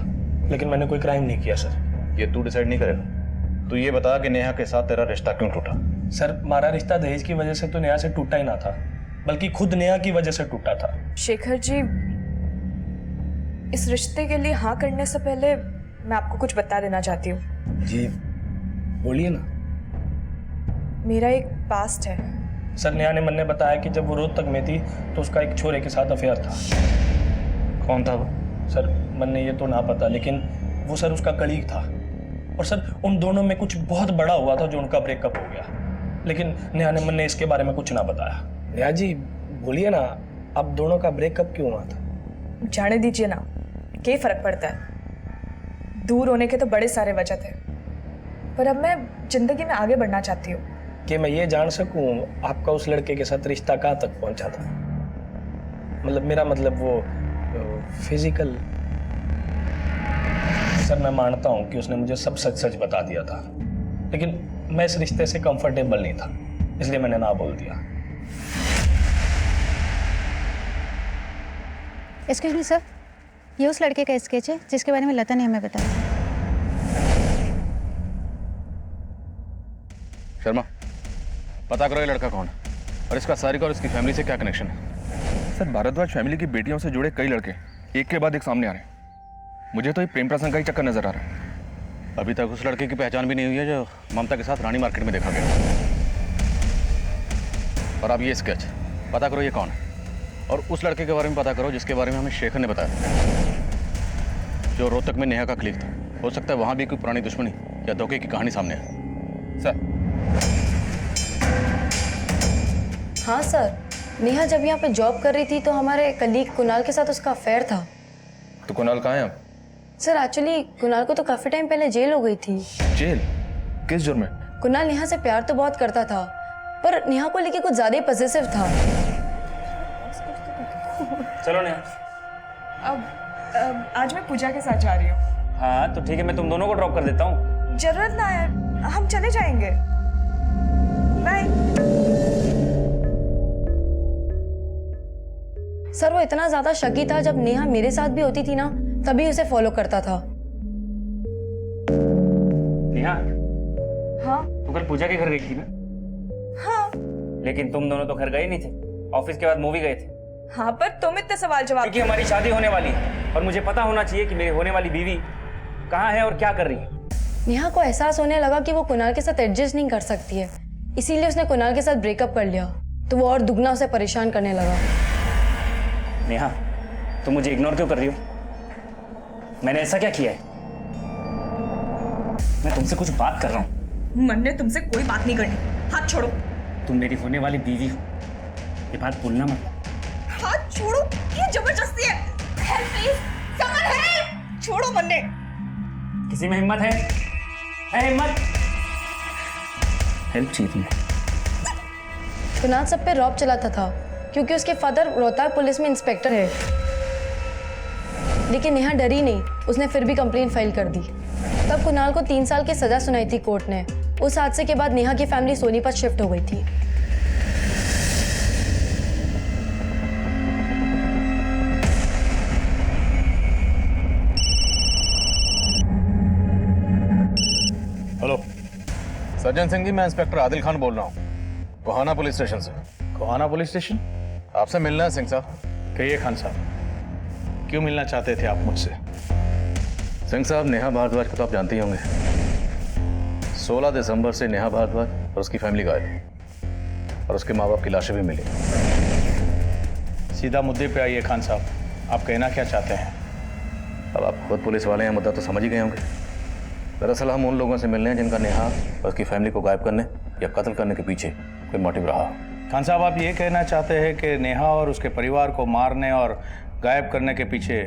लेकिन मैंने कोई क्राइम नहीं किया सर। ये तू डिसाइड नहीं करेगा। तू ये बता कि नेहा के साथ तेरा रिश्ता क्यों टूटा? सर हमारा रिश्ता दहेज की वजह से तो नेहा से टूटा ही ना था, बल्कि खुद नेहा की वजह से टूटा था। शेखर जी, इस रिश्ते के लिए हाँ करने से पहले मैं आपको कुछ बता देना चाहती हूँ। जी बोलिए ना। मेरा एक पास्ट है। सर नेहा ने मैंने बताया कि जब वो रोहतक में थी तो उसका एक छोरे के साथ अफेयर था। कौन था वो? सर मैंने ये तो ना पता, लेकिन वो सर उसका कलीग था। और सर उन दोनों में कुछ बहुत बड़ा हुआ था जो उनका ब्रेकअप हो गया, लेकिन नेहा ने मैंने इसके बारे में कुछ ना बताया। नेहा जी बोलिए ना, आप दोनों का ब्रेकअप क्यों हुआ था? जाने दीजिए ना, क्या फर्क पड़ता है। दूर होने के तो बड़े सारे वजह थे, पर अब मैं जिंदगी में आगे बढ़ना चाहती हूँ। कि मैं ये जान सकूं आपका उस लड़के के साथ रिश्ता कहाँ तक पहुंचा था? मतलब मेरा मतलब वो फिजिकल। सर मैं मानता हूं कि उसने मुझे सब सच सच बता दिया था, लेकिन मैं इस रिश्ते से कंफर्टेबल नहीं था, इसलिए मैंने ना बोल दिया। एक्सक्यूज मी सर, ये उस लड़के का स्केच है जिसके बारे में लता ने हमें बताया। शर्मा, पता करो ये लड़का कौन है और इसका सारिका और इसकी फैमिली से क्या कनेक्शन है। सर भारद्वाज फैमिली की बेटियों से जुड़े कई लड़के एक के बाद एक सामने आ रहे हैं। मुझे तो ये प्रेम प्रसंग का ही चक्कर नजर आ रहा है। अभी तक उस लड़के की पहचान भी नहीं हुई है जो ममता के साथ रानी मार्केट में देखा गया। और अब ये स्केच पता करो ये कौन है, और उस लड़के के बारे में पता करो जिसके बारे में हमें शेखर ने बताया, जो रोहतक में नेहा का क्लिक था। हो सकता है वहां भी कोई पुरानी दुश्मनी या धोखे की कहानी सामने आए। सर। हाँ सर, नेहा जब यहाँ पे जॉब कर रही थी तो हमारे कलीग कुणाल के साथ उसका अफेयर था। तो कुणाल कहाँ है अब? सर एक्चुअली कुणाल को तो काफी टाइम पहले जेल हो गई थी। जेल? किस जुर्म में? कुणाल नेहा से प्यार तो बहुत करता था, पर नेहा को लेके कुछ ज्यादा ही पॉजिटिव था। चलो नेहा। अब आज मैं पूजा के साथ जा रही हूँ। हाँ तो ठीक है, मैं तुम दोनों को ड्रॉप कर देता हूँ। जरूरत ना है, हम चले जाएंगे। बाय। सर वो इतना ज्यादा शकी था, जब नेहा मेरे साथ भी होती थी ना तभी उसे फॉलो करता था। नेहा, हाँ तू कल पूजा के घर गई थी ना? हाँ। लेकिन तुम दोनों तो घर गए नहीं थे, ऑफिस के बाद मूवी गए थे। हाँ पर तुम इतने सवाल जवाब। क्योंकि हमारी शादी होने वाली है और मुझे पता होना चाहिए कि मेरी होने वाली बीवी कहाँ है और क्या कर रही है। नेहा को एहसास होने लगा कि वो कुणाल के साथ एडजस्ट नहीं कर सकती है, इसीलिए उसने कुणाल के साथ ब्रेकअप कर लिया, तो वो और दुगना उसे परेशान करने लगा। नेहा, तुम मुझे इग्नोर क्यों कर रही हो? मैंने ऐसा क्या किया है? मैं तुमसे कुछ बात कर रहा हूँ। मन ने तुमसे कोई बात नहीं करनी, हाथ छोड़ो। तुम मेरी होने वाली बीवी हो, ये बात भूलना मत। हाथ छोड़ो, ये जबरदस्ती है। Help please, summon help. छोड़ो मन्ने। किसी में हिम्मत है? हिम्मत? हेल्प चाहिए तुम्हें? कुणाल सब पे रौब चलाता था क्योंकि उसके फादर रोहतक पुलिस में इंस्पेक्टर है। लेकिन नेहा डरी नहीं, उसने फिर भी कंप्लेंट फाइल कर दी। तब कुणाल को 3 साल की सजा सुनाई थी कोर्ट ने। उस हादसे के बाद नेहा की फैमिली सोनीपत शिफ्ट हो गई थी। हेलो सज्जन सिंह जी, मैं इंस्पेक्टर आदिल खान बोल रहा हूँ, कोहाना पुलिस स्टेशन से। कोहाना पुलिस स्टेशन? आपसे मिलना है सिंह साहब। कहिए खान साहब, क्यों मिलना चाहते थे आप मुझसे? सिंह साहब, नेहा भारद्वाज को तो आप जानते ही होंगे। 16 दिसंबर से नेहा भारद्वाज और उसकी फैमिली गायब है और उसके माँ बाप की लाशें भी मिली। सीधा मुद्दे पे आइए खान साहब, आप कहना क्या चाहते हैं? अब आप खुद पुलिस वाले हैं, मुद्दा तो समझ ही गए होंगे। दरअसल हम उन लोगों से मिलने हैं जिनका नेहा और उसकी फैमिली को गायब करने या कत्ल करने के पीछे कोई मोटिव रहा। खान साहब, आप ये कहना चाहते हैं कि नेहा और उसके परिवार को मारने और गायब करने के पीछे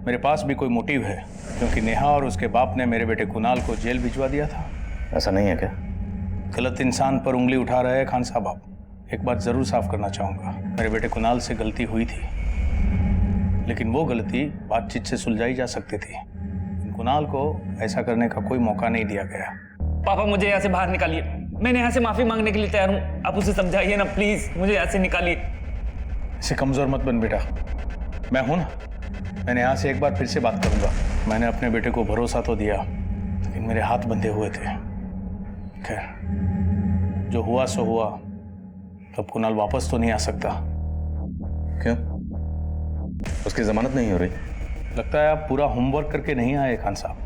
मेरे पास भी कोई मोटिव है, क्योंकि नेहा और उसके बाप ने मेरे बेटे कुणाल को जेल भिजवा दिया था? ऐसा नहीं है क्या? गलत इंसान पर उंगली उठा रहे हैं खान साहब आप। एक बात जरूर साफ करना चाहूँगा, मेरे बेटे कुणाल से गलती हुई थी, लेकिन वो गलती बातचीत से सुलझाई जा सकती थी। कुणाल को ऐसा करने का कोई मौका नहीं दिया गया। पापा मुझे यहाँ से बाहर निकालिए, मैं नेहा से माफी मांगने के लिए तैयार हूँ। आप उसे समझाइए ना प्लीज, मुझे यहाँ से निकालिए। ऐसे कमजोर मत बन बेटा, मैं हूं ना। मैंने यहाँ से एक बार फिर से बात करूंगा। मैंने अपने बेटे को भरोसा तो दिया, लेकिन मेरे हाथ बंधे हुए थे। खैर, जो हुआ सो हुआ। तब कुणाल वापस तो नहीं आ सकता। क्यों? उसकी जमानत नहीं हो रही? लगता है आप पूरा होमवर्क करके नहीं आए खान साहब।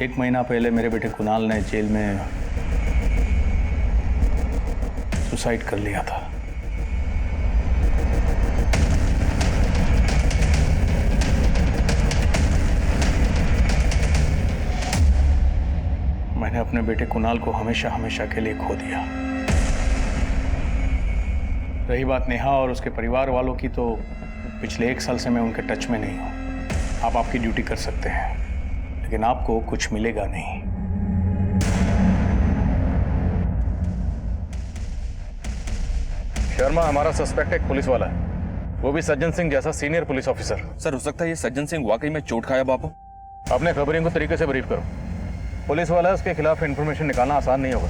1 महीना पहले मेरे बेटे कुणाल ने जेल में सुसाइड कर लिया था। मैंने अपने बेटे कुणाल को हमेशा हमेशा के लिए खो दिया। रही बात नेहा और उसके परिवार वालों की, तो पिछले 1 साल से मैं उनके टच में नहीं हूं। आप आपकी ड्यूटी कर सकते हैं, लेकिन आपको कुछ मिलेगा नहीं। शर्मा हमारा सस्पेक्ट एक पुलिस वाला है, वो भी सज्जन सिंह जैसा सीनियर पुलिस ऑफिसर। सर, हो सकता है ये सज्जन सिंह वाकई में चोट खाया बापू। अपने खबरियों को तरीके से ब्रीफ करो। पुलिस वाला है, उसके खिलाफ इंफॉर्मेशन निकालना आसान नहीं होगा।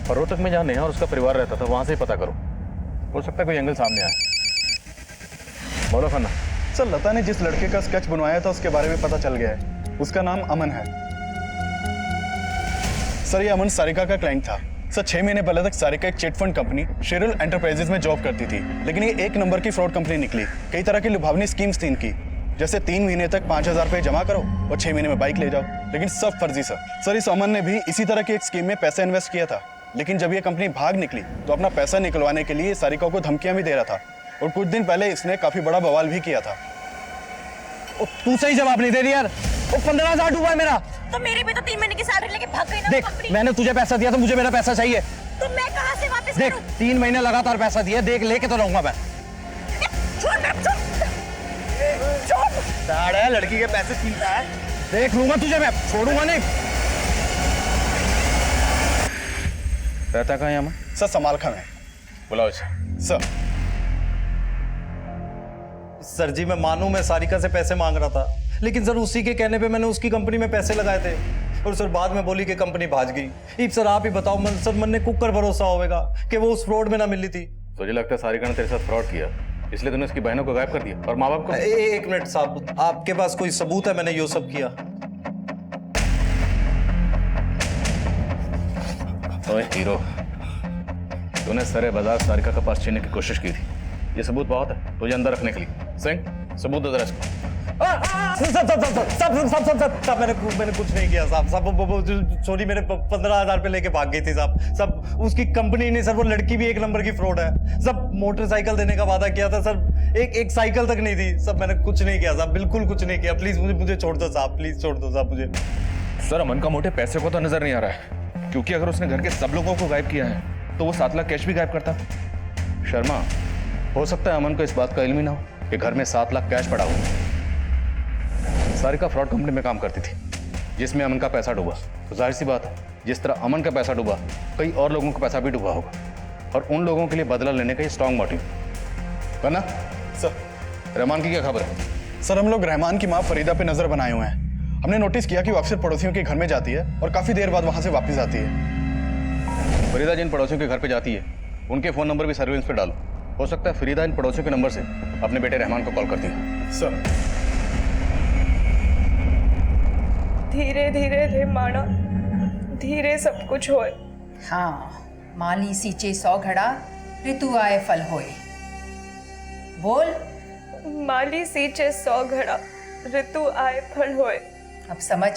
और रोहतक में जहाँ नेहा और उसका परिवार रहता था, वहां से ही पता करो। हो सकता है कोई एंगल सामने आए। बोलो खन्ना। सर, लता ने जिस लड़के का स्केच बनवाया था उसके बारे में पता चल गया है। उसका नाम अमन है। सर, ये अमन सारिका का क्लाइंट था। सर, 6 महीने पहले तक सारिका एक चिट फंड कंपनी शेरुल एंटरप्राइजेज में जॉब करती थी, लेकिन ये 1 नंबर की फ्रॉड कंपनी निकली। कई तरह की लुभावनी स्कीम्स थी इनकी, जैसे 3 महीने तक 5,000 रुपये जमा करो और 6 महीने में बाइक ले जाओ, लेकिन सब फर्जी सर। इस अमन ने भी इसी तरह की एक स्कीम में पैसा इन्वेस्ट किया था, लेकिन जब ये कंपनी भाग निकली तो अपना पैसा निकलवाने के लिए सारिका को धमकियां भी दे रहा था, और कुछ दिन पहले इसने काफी बड़ा बवाल भी किया था। तू सही जवाब नहीं दे रही यार। 15,000 डूबा है मेरा। तो मेरी भी तो 3 महीने की सैलरी लेके भाग गई ना देख, कंपनी। मैंने तुझे पैसा दिया तो मुझे मेरा पैसा चाहिए। तो मैं कहाँ से वापस देख, 3 महीने लगातार पैसा दिया, देख लेके तो रहूंगा मैं। साढ़े लड़की के पैसे छीनता है, देख लूंगा तुझे, मैं छोड़ूंगा नहीं। रहता कहाँ है अमन? सर, समालखा में। बुलाओ इसे। सर जी, मैं मानूं मैं सारिका से पैसे मांग रहा था, लेकिन सर उसी के कहने पे मैंने उसकी कंपनी में पैसे लगाए थे, और सर बाद में बोली कि कंपनी भाग गई। अब सर आप ही बताओ, सर मन ने कुकर भरोसा होगा कि वो उस फ्रॉड में ना मिली थी। तुझे लगता है सारिका ने तेरे साथ फ्रॉड किया, इसलिए तूने उसकी बहनों को गायब कर दिया और माँ बाप को? 1 मिनट साहब, आपके पास कोई सबूत है मैंने ये सब किया? ओए हीरो, तूने सरे बाजार सारिका का पास छीनने की कोशिश की थी, ये सबूत बहुत है तुझे अंदर रखने के लिए। सिंह, सबूत दे दे इसको। साहब मैंने कुछ नहीं किया साहब। साहब सोनी मेरे 15,000 पे लेके भाग गई थी साहब। सब उसकी कंपनी नहीं सर, वो लड़की भी एक नंबर की फ्रॉड है। सब मोटरसाइकिल देने का वादा किया था सर, एक साइकिल तक नहीं दी। सब मैंने कुछ नहीं किया साहब, बिल्कुल कुछ नहीं किया। प्लीज मुझे छोड़ दो साहब, प्लीज छोड़ दो साहब मुझे। सर अमन का मोटे पैसे को तो नजर नहीं आ रहा है, क्योंकि अगर उसने घर के सब लोगों को गायब किया है तो वो 7 लाख कैश भी गायब करता। शर्मा, हो सकता है अमन को इस बात का इल्म ही ना हो कि घर में 7 लाख कैश पड़ा हो। सारिका फ्रॉड कंपनी में काम करती थी जिसमें अमन का पैसा डूबा, तो जाहिर सी बात है जिस तरह अमन का पैसा डूबा कई और लोगों का पैसा भी डूबा होगा, और उन लोगों के लिए बदला लेने का ये स्ट्रॉन्ग मोटिव। वरना सर रहमान की क्या खबर है? सर हम लोग रहमान की माँ फरीदा पे नजर बनाए हुए हैं। हमने नोटिस किया कि वो अक्सर पड़ोसियों के घर में जाती है और काफी देर बाद वहां से वापस आती है। फरीदा जिन पड़ोसियों के घर पे जाती है उनके फोन नंबर भी सर्विलेंस पे डालो। हो सकता है फरीदा इन पड़ोसियों के नंबर से अपने बेटे रहमान को कॉल करती है। सर धीरे धीरे रे माना, धीरे सब कुछ होए। हाँ, माली सींचे 100 घड़ा, ऋतु आए फल होए। बोल। माली सींचे 100 घड़ा, ऋतु आए फल होए। अब समझ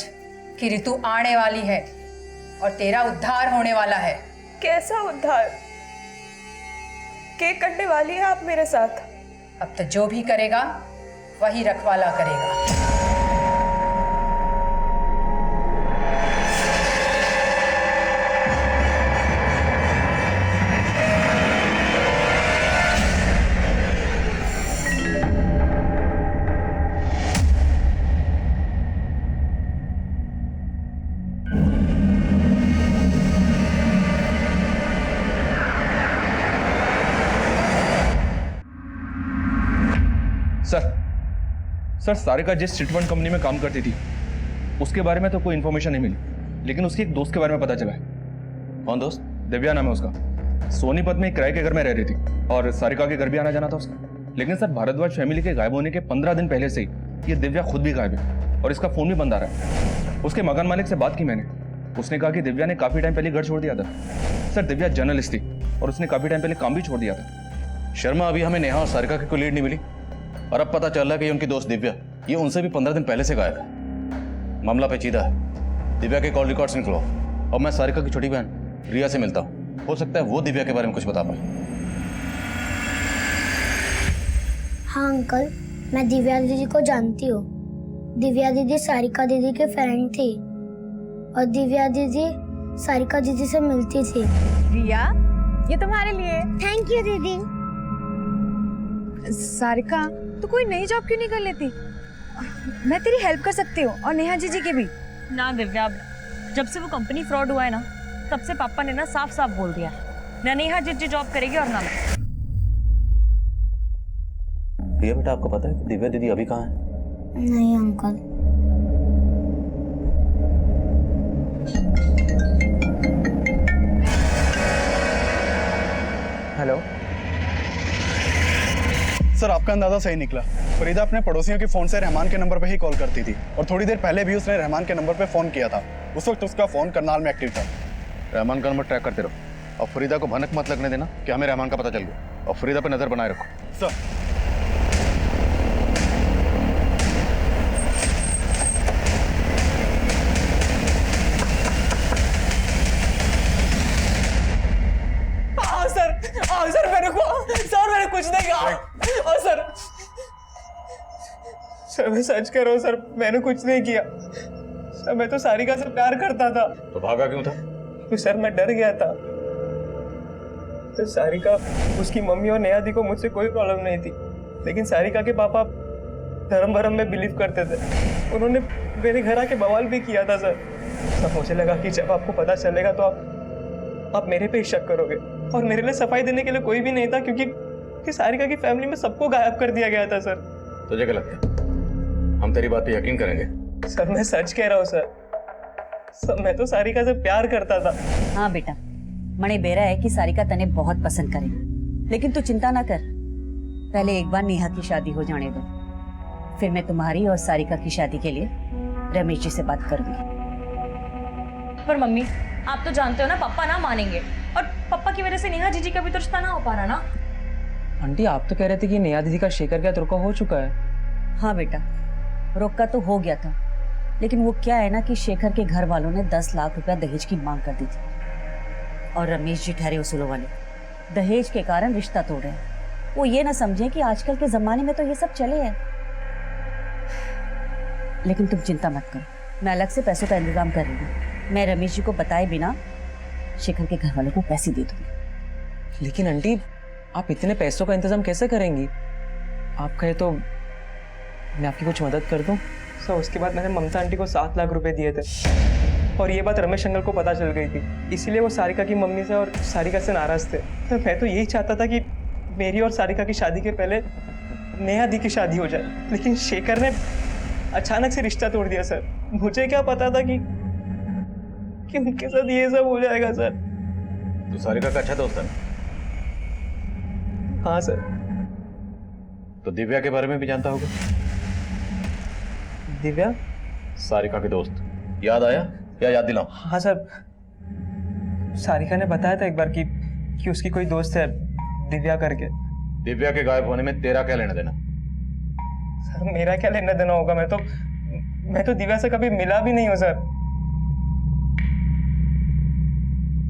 कि ऋतु आने वाली है और तेरा उद्धार होने वाला है। कैसा उद्धार? क्या करने वाली है आप मेरे साथ? अब तो जो भी करेगा वही रखवाला करेगा। सर सारिका जिस चिटफंड कंपनी में काम करती थी उसके बारे में तो कोई इन्फॉर्मेशन नहीं मिली, लेकिन उसके एक दोस्त के बारे में पता चला है। कौन दोस्त? दिव्या नाम है उसका। सोनीपत में एक किराए के घर में रह रही थी और सारिका के घर भी आना जाना था उसका। लेकिन सर भारद्वाज फैमिली के गायब होने के 15 दिन पहले से ही ये दिव्या खुद भी गायब है और इसका फोन भी बंद आ रहा है। उसके मकान मालिक से बात की मैंने, उसने कहा कि दिव्या ने काफी टाइम पहले घर छोड़ दिया था। सर दिव्या जर्नलिस्ट थी और उसने काफी टाइम पहले काम भी छोड़ दिया था। शर्मा, अभी हमें नेहा और सारिका की कोई लीड नहीं मिली और अब पता चल रहा है कि ये उनकी दोस्त दिव्या ये उनसे भी 15 दिन पहले से गायब है। मामला पेचीदा है। दिव्या के कॉल रिकॉर्ड्स निकलो और मैं सारिका की छोटी बहन रिया से मिलता हूँ। हो सकता है वो दिव्या के बारे में कुछ बता पाए। हाँ अंकल, मैं दिव्या दीदी को जानती हूँ। दिव्या दीदी सारिका दीदी के फ्रेंड थी और दिव्या दीदी सारिका दीदी से मिलती थी। रिया, ये तुम्हारे लिए। थैंक यू दीदी। सारिका, तू कोई नई जॉब क्यों नहीं कर लेती? मैं तेरी हेल्प कर सकती हूँ और नेहा जीजी की भी। ना दिव्या, जब से वो कंपनी फ्रॉड हुआ है ना, तब से पापा ने ना साफ साफ बोल दिया ना नेहा जीजी जॉब करेगी और ना मैं। रिया बेटा, आपको पता है कि दिव्या दीदी अभी कहाँ है? नहीं अंकल। हेलो सर, आपका अंदाजा सही निकला। फरीदा अपने पड़ोसियों के फोन से रहमान के नंबर पे ही कॉल करती थी और थोड़ी देर पहले भी उसने रहमान के नंबर पे फोन किया था। उस वक्त उसका फोन करनाल में एक्टिव था। रहमान का नंबर ट्रैक करते रहो और फरीदा को भनक मत लगने देना कि हमें रहमान का पता चल गया, और फरीदा पे नजर बनाए रखो। सर सर मैंने कुछ नहीं कहा। और सर मैं सच कह रहा हूँ सर, मैंने कुछ नहीं किया। सर मैं तो सारिका से प्यार करता था। तो भागा क्यों था? तो सर मैं डर गया था। तो सारिका, उसकी मम्मी और नेहा दी को मुझसे कोई प्रॉब्लम नहीं थी, लेकिन सारिका के पापा धर्म भरम में बिलीव करते थे। उन्होंने मेरे घर आके बवाल भी किया था सर। मुझे लगा कि जब आपको पता चलेगा तो आप मेरे पे ही शक करोगे, और मेरे लिए सफाई देने के लिए कोई भी नहीं था, क्योंकि सारिका की फैमिली में सबको गायब कर दिया गया था सर। तुझे क्या लगता है हम तेरी बात पे यकीन करेंगे? सर मैं सच कह रहा हूँ सर, मैं तो सारिका से प्यार करता था। हाँ बेटा, मणे बेरा है कि सारिका तने बहुत पसंद करे, लेकिन तू चिंता ना कर। पहले एक बार नेहा की शादी हो जाने दो, फिर मैं तुम्हारी और सारिका की शादी के लिए रमेश जी से बात करूंगी। पर मम्मी, आप तो जानते हो ना पापा ना मानेंगे, और पापा की वजह से नेहा जीजी का भी तो रिश्ता ना हो पा रहा ना। आंटी, आप तो कह रहे थे कि नेहा दीदी का शेखर का तुर्का हो चुका है। हाँ बेटा, रोका तो हो गया था, लेकिन वो क्या है ना कि शेखर के घर वालों ने 10 लाख रुपया दहेज की मांग कर दी थी और रमेश जी ठहरे उसूलों वाले दहेज के कारण रिश्ता तोड़ रहे हैं। वो ये ना समझें कि आजकल के जमाने में तो ये सब चले हैं। लेकिन तुम चिंता मत करो, मैं अलग से पैसों का इंतजाम कर रही हूँ। मैं रमेश जी को बताए बिना शेखर के घर वालों को पैसे दे दूंगी। लेकिन आंटी, आप इतने पैसों का इंतजाम कैसे करेंगी? आप कहे तो मैं आपकी कुछ मदद कर दूं? सर उसके बाद मैंने ममता आंटी को 7 लाख रुपए दिए थे और ये बात रमेश अंकल को पता चल गई थी, इसीलिए वो सारिका की मम्मी से और सारिका से नाराज थे। तो मैं तो यही चाहता था कि मेरी और सारिका की शादी के पहले नेहा दी की शादी हो जाए, लेकिन शेखर ने अचानक से रिश्ता तोड़ दिया सर। मुझे क्या पता था कि उनके साथ ये सब हो जाएगा सर। तो सारिका का अच्छा दोस्त है ना? हाँ सर। तो दिव्या के बारे में भी जानता होगा? दिव्या? सारिका के दोस्त। याद आया या याद दिलाऊं? हाँ सर, सारिका ने बताया था एक बार कि उसकी कोई दोस्त है दिव्या करके। दिव्या के गायब होने में तेरा क्या लेना देना? सर मेरा क्या लेना देना होगा? मैं तो दिव्या से कभी मिला भी नहीं हूँ सर।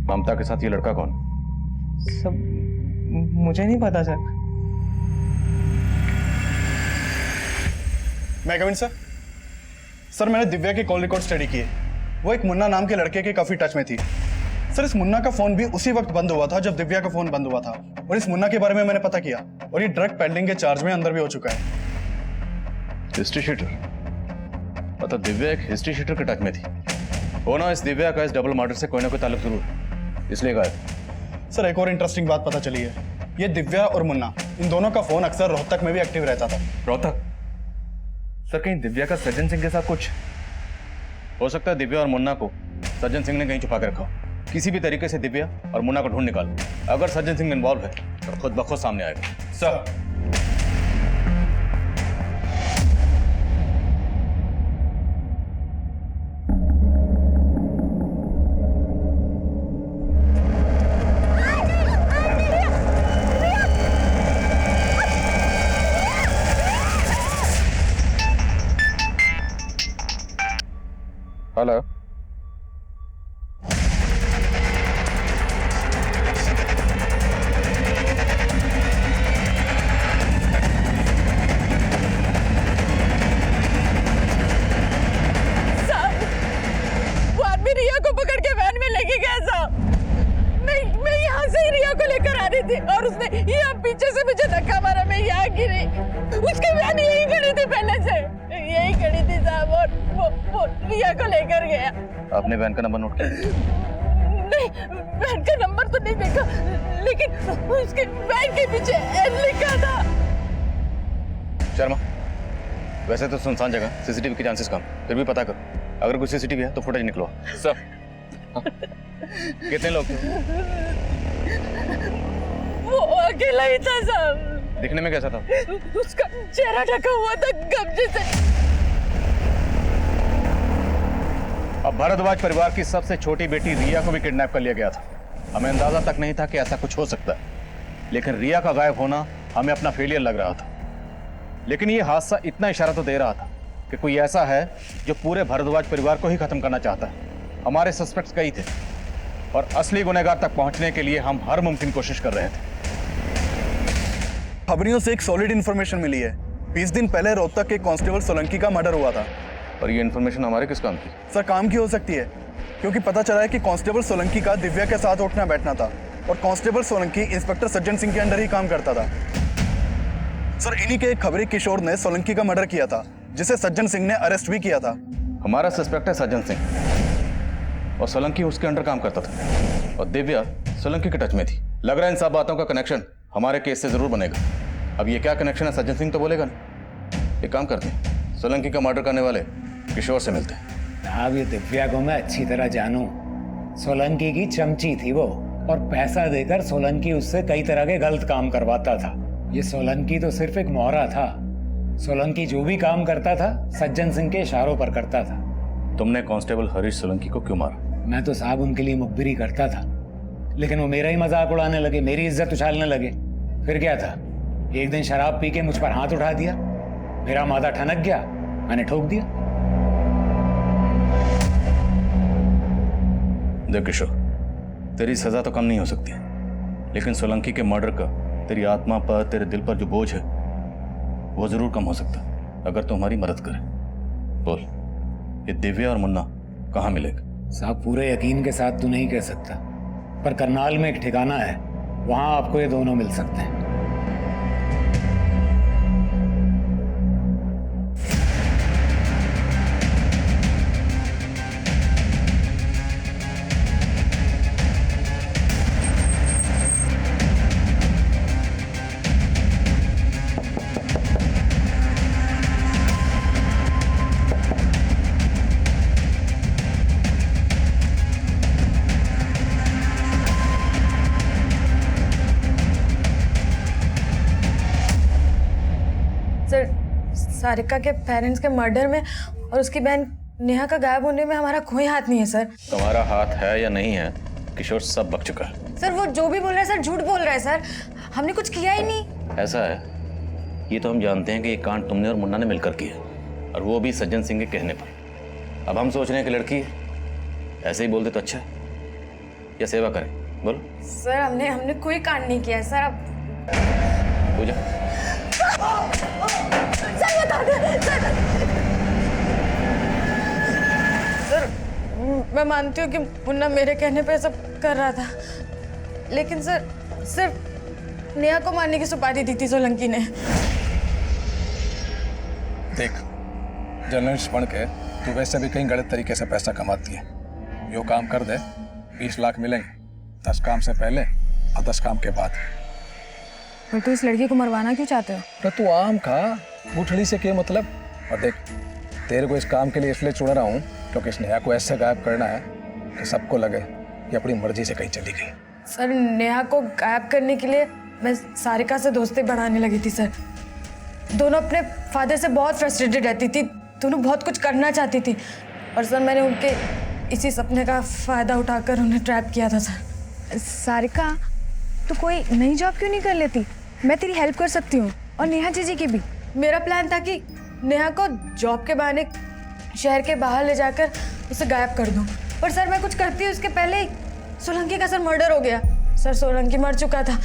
ममता के साथ ये लड़का कौन? सब मुझे नहीं पता सर। मैं कमिन सर? सर मैंने दिव्या के कॉल रिकॉर्ड स्टडी किए। वो एक मुन्ना नाम के लड़के के काफी टच में थी। सर इस मुन्ना का फोन भी उसी वक्त बंद हुआ था जब दिव्या का फोन बंद हुआ था, और इस मुन्ना के बारे में मैंने पता किया और ये ड्रग पेडलिंग के चार्ज में अंदर भी हो चुका है। History sheeter? मतलब दिव्या एक हिस्ट्री शीटर के टच में थी। होना इस दिव्या का इस डबल मर्डर से कोई ना कोई ताल्लुक जरूर है, इसलिए गायब। सर एक और इंटरेस्टिंग बात पता चली है। ये दिव्या और मुन्ना, इन दोनों का फोन अक्सर रोहतक में भी एक्टिव रहता था। रोहतक? सर कहीं दिव्या का सज्जन सिंह के साथ कुछ? हो सकता है दिव्या और मुन्ना को सज्जन सिंह ने कहीं छुपा कर रखा हो। किसी भी तरीके से दिव्या और मुन्ना को ढूंढ निकालो। अगर सज्जन सिंह इन्वॉल्व है तो खुद ब खुद सामने आएगा। सर हेलो, वो आदमी रिया को पकड़ के वैन में लेके गया साहब। मैं यहाँ से ही रिया को लेकर आ रही थी और उसने यहाँ पीछे से मुझे धक्का मारा, मैं यहाँ गिरी। उसकी वैन यही खड़ी थी, पहले से यही खड़ी थी साहब, और वो रिया को लेकर गया। आपने वैन का नंबर नोट किया? नहीं, वैन का नंबर तो नहीं देखा, लेकिन उसके वैन के पीछे एल लिखा था। शर्मा, वैसे तो सुनसान जगह, सीसीटीवी के चांसेस कम, फिर भी पता करो। अगर कोई सीसीटीवी है तो फुटेज निकलो। सर कितने लोग थे? वो अकेला ही था साहब। दिखने में कैसा था? उसका चेहरा ढका हुआ था गमछे से। अब भारद्वाज परिवार की सबसे छोटी बेटी रिया को भी किडनैप कर लिया गया था। हमें अंदाजा तक नहीं था कि ऐसा कुछ हो सकता है, लेकिन रिया का गायब होना हमें अपना फेलियर लग रहा था। लेकिन ये हादसा इतना इशारा तो दे रहा था कि कोई ऐसा है जो पूरे भारद्वाज परिवार को ही खत्म करना चाहता है। हमारे सस्पेक्ट्स कई थे और असली गुनहगार तक पहुंचने के लिए हम हर मुमकिन कोशिश कर रहे थे। खबरियों से एक सॉलिड इंफॉर्मेशन मिली है। 20 दिन पहले रोहतक के कांस्टेबल सोलंकी का मर्डर हुआ था। और ये इंफॉर्मेशन हमारे किस काम की? सर काम की हो सकती है, क्योंकि पता चला है कि कांस्टेबल सोलंकी का दिव्या के साथ उठना बैठना था और कांस्टेबल सोलंकी इंस्पेक्टर सज्जन सिंह के अंडर ही काम करता था। सर इन्हीं के एक खबरी किशोर ने सोलंकी का मर्डर किया था, जिसे सज्जन सिंह ने अरेस्ट भी किया था। हमारा सस्पेक्ट है सज्जन सिंह और सोलंकी उसके अंडर काम करता था और दिव्या सोलंकी के टच में थी। लग रहा है इन सब बातों का कनेक्शन हमारे केस से जरूर बनेगा। अब ये क्या कनेक्शन है सज्जन सिंह तो बोलेगा ना। एक काम करते हैं, सोलंकी का मर्डर करने वाले किशोर से मिलते हैं। अब ये दिव्या को मैं अच्छी तरह जानूं। सोलंकी की चमची थी वो, और पैसा देकर सोलंकी उससे कई तरह के गलत काम करवाता था। ये सोलंकी तो सिर्फ एक मोहरा था। सोलंकी जो भी काम करता था सज्जन सिंह के इशारों पर करता था। तुमने कांस्टेबल हरीश सोलंकी को क्यों मारा? मैं तो साहब उनके लिए मुखबिरी करता था, लेकिन वो मेरा ही मजाक उड़ाने लगे, मेरी इज्जत उछालने लगे। फिर क्या था, एक दिन शराब पी के मुझ पर हाथ उठा दिया, मेरा माथा ठनक गया मैंने ठोक दिया। देख किशोर, तेरी सजा तो कम नहीं हो सकती, लेकिन सोलंकी के मर्डर का तेरी आत्मा पर, तेरे दिल पर जो बोझ है वो जरूर कम हो सकता अगर तू हमारी मदद करे। बोल, ये दिव्या और मुन्ना कहाँ मिलेगा? साहब पूरे यकीन के साथ तो नहीं कह सकता, पर करनाल में एक ठिकाना है, वहां आपको ये दोनों मिल सकते हैं। सारिका के पेरेंट्स के मर्डर में और उसकी बहन नेहा का गायब होने में हमारा कोई हाथ नहीं है सर। तुम्हारा हाथ है या नहीं है किशोर सब बक चुका है। सर वो जो भी बोल रहा है सर झूठ बोल रहा है सर, हमने कुछ किया ही नहीं। ऐसा है, ये तो हम जानते हैं कि ये कांड तुमने और मुन्ना ने मिलकर किया, और वो भी सज्जन सिंह के कहने पर। अब हम सोच रहे हैं कि लड़की है, ऐसे ही बोल दे तो अच्छा है, या सेवा करें? बोलो। सर हमने कोई कांड नहीं किया है सर। अब पूजा सर बता दे सर, मैं मानती हूँ कि मुन्ना मेरे कहने पे सब कर रहा था, लेकिन सर सिर्फ नेहा को मारने की सुपारी दी थी सोलंकी ने। देख, जर्नलिस्ट बन के तू वैसे भी कहीं गलत तरीके से पैसा कमाती है। यो काम कर दे, 20 लाख मिलेंगे, 10 काम से पहले और 10 काम के बाद। और तू इस लड़की को मरवाना क्यों चाहते हो? तो तू आम खा, बूठड़ी से क्या मतलब? और देख, तेरे को इस काम के लिए इसलिए चुन रहा हूँ क्योंकि इस नेहा को ऐसे गायब करना है कि सबको लगे कि अपनी मर्जी से कहीं चली गई। सर नेहा को गायब करने के लिए मैं सारिका से दोस्ती बढ़ाने लगी थी सर। दोनों अपने फादर से बहुत फ्रस्ट्रेटेड रहती थी, दोनों बहुत कुछ करना चाहती थी, और सर मैंने उनके इसी सपने का फ़ायदा उठाकर उन्हें ट्रैप किया था सर। सारिका, तू कोई नई जॉब क्यों नहीं कर लेती? मैं तेरी हेल्प कर सकती हूँ, और नेहा जीजी की भी। मेरा प्लान था कि नेहा को जॉब के बहाने शहर के बाहर ले जाकर उसे गायब कर दूँ, पर सर मैं कुछ करती उसके पहले ही सोलंकी का सर मर्डर हो गया। सर सोलंकी मर चुका था,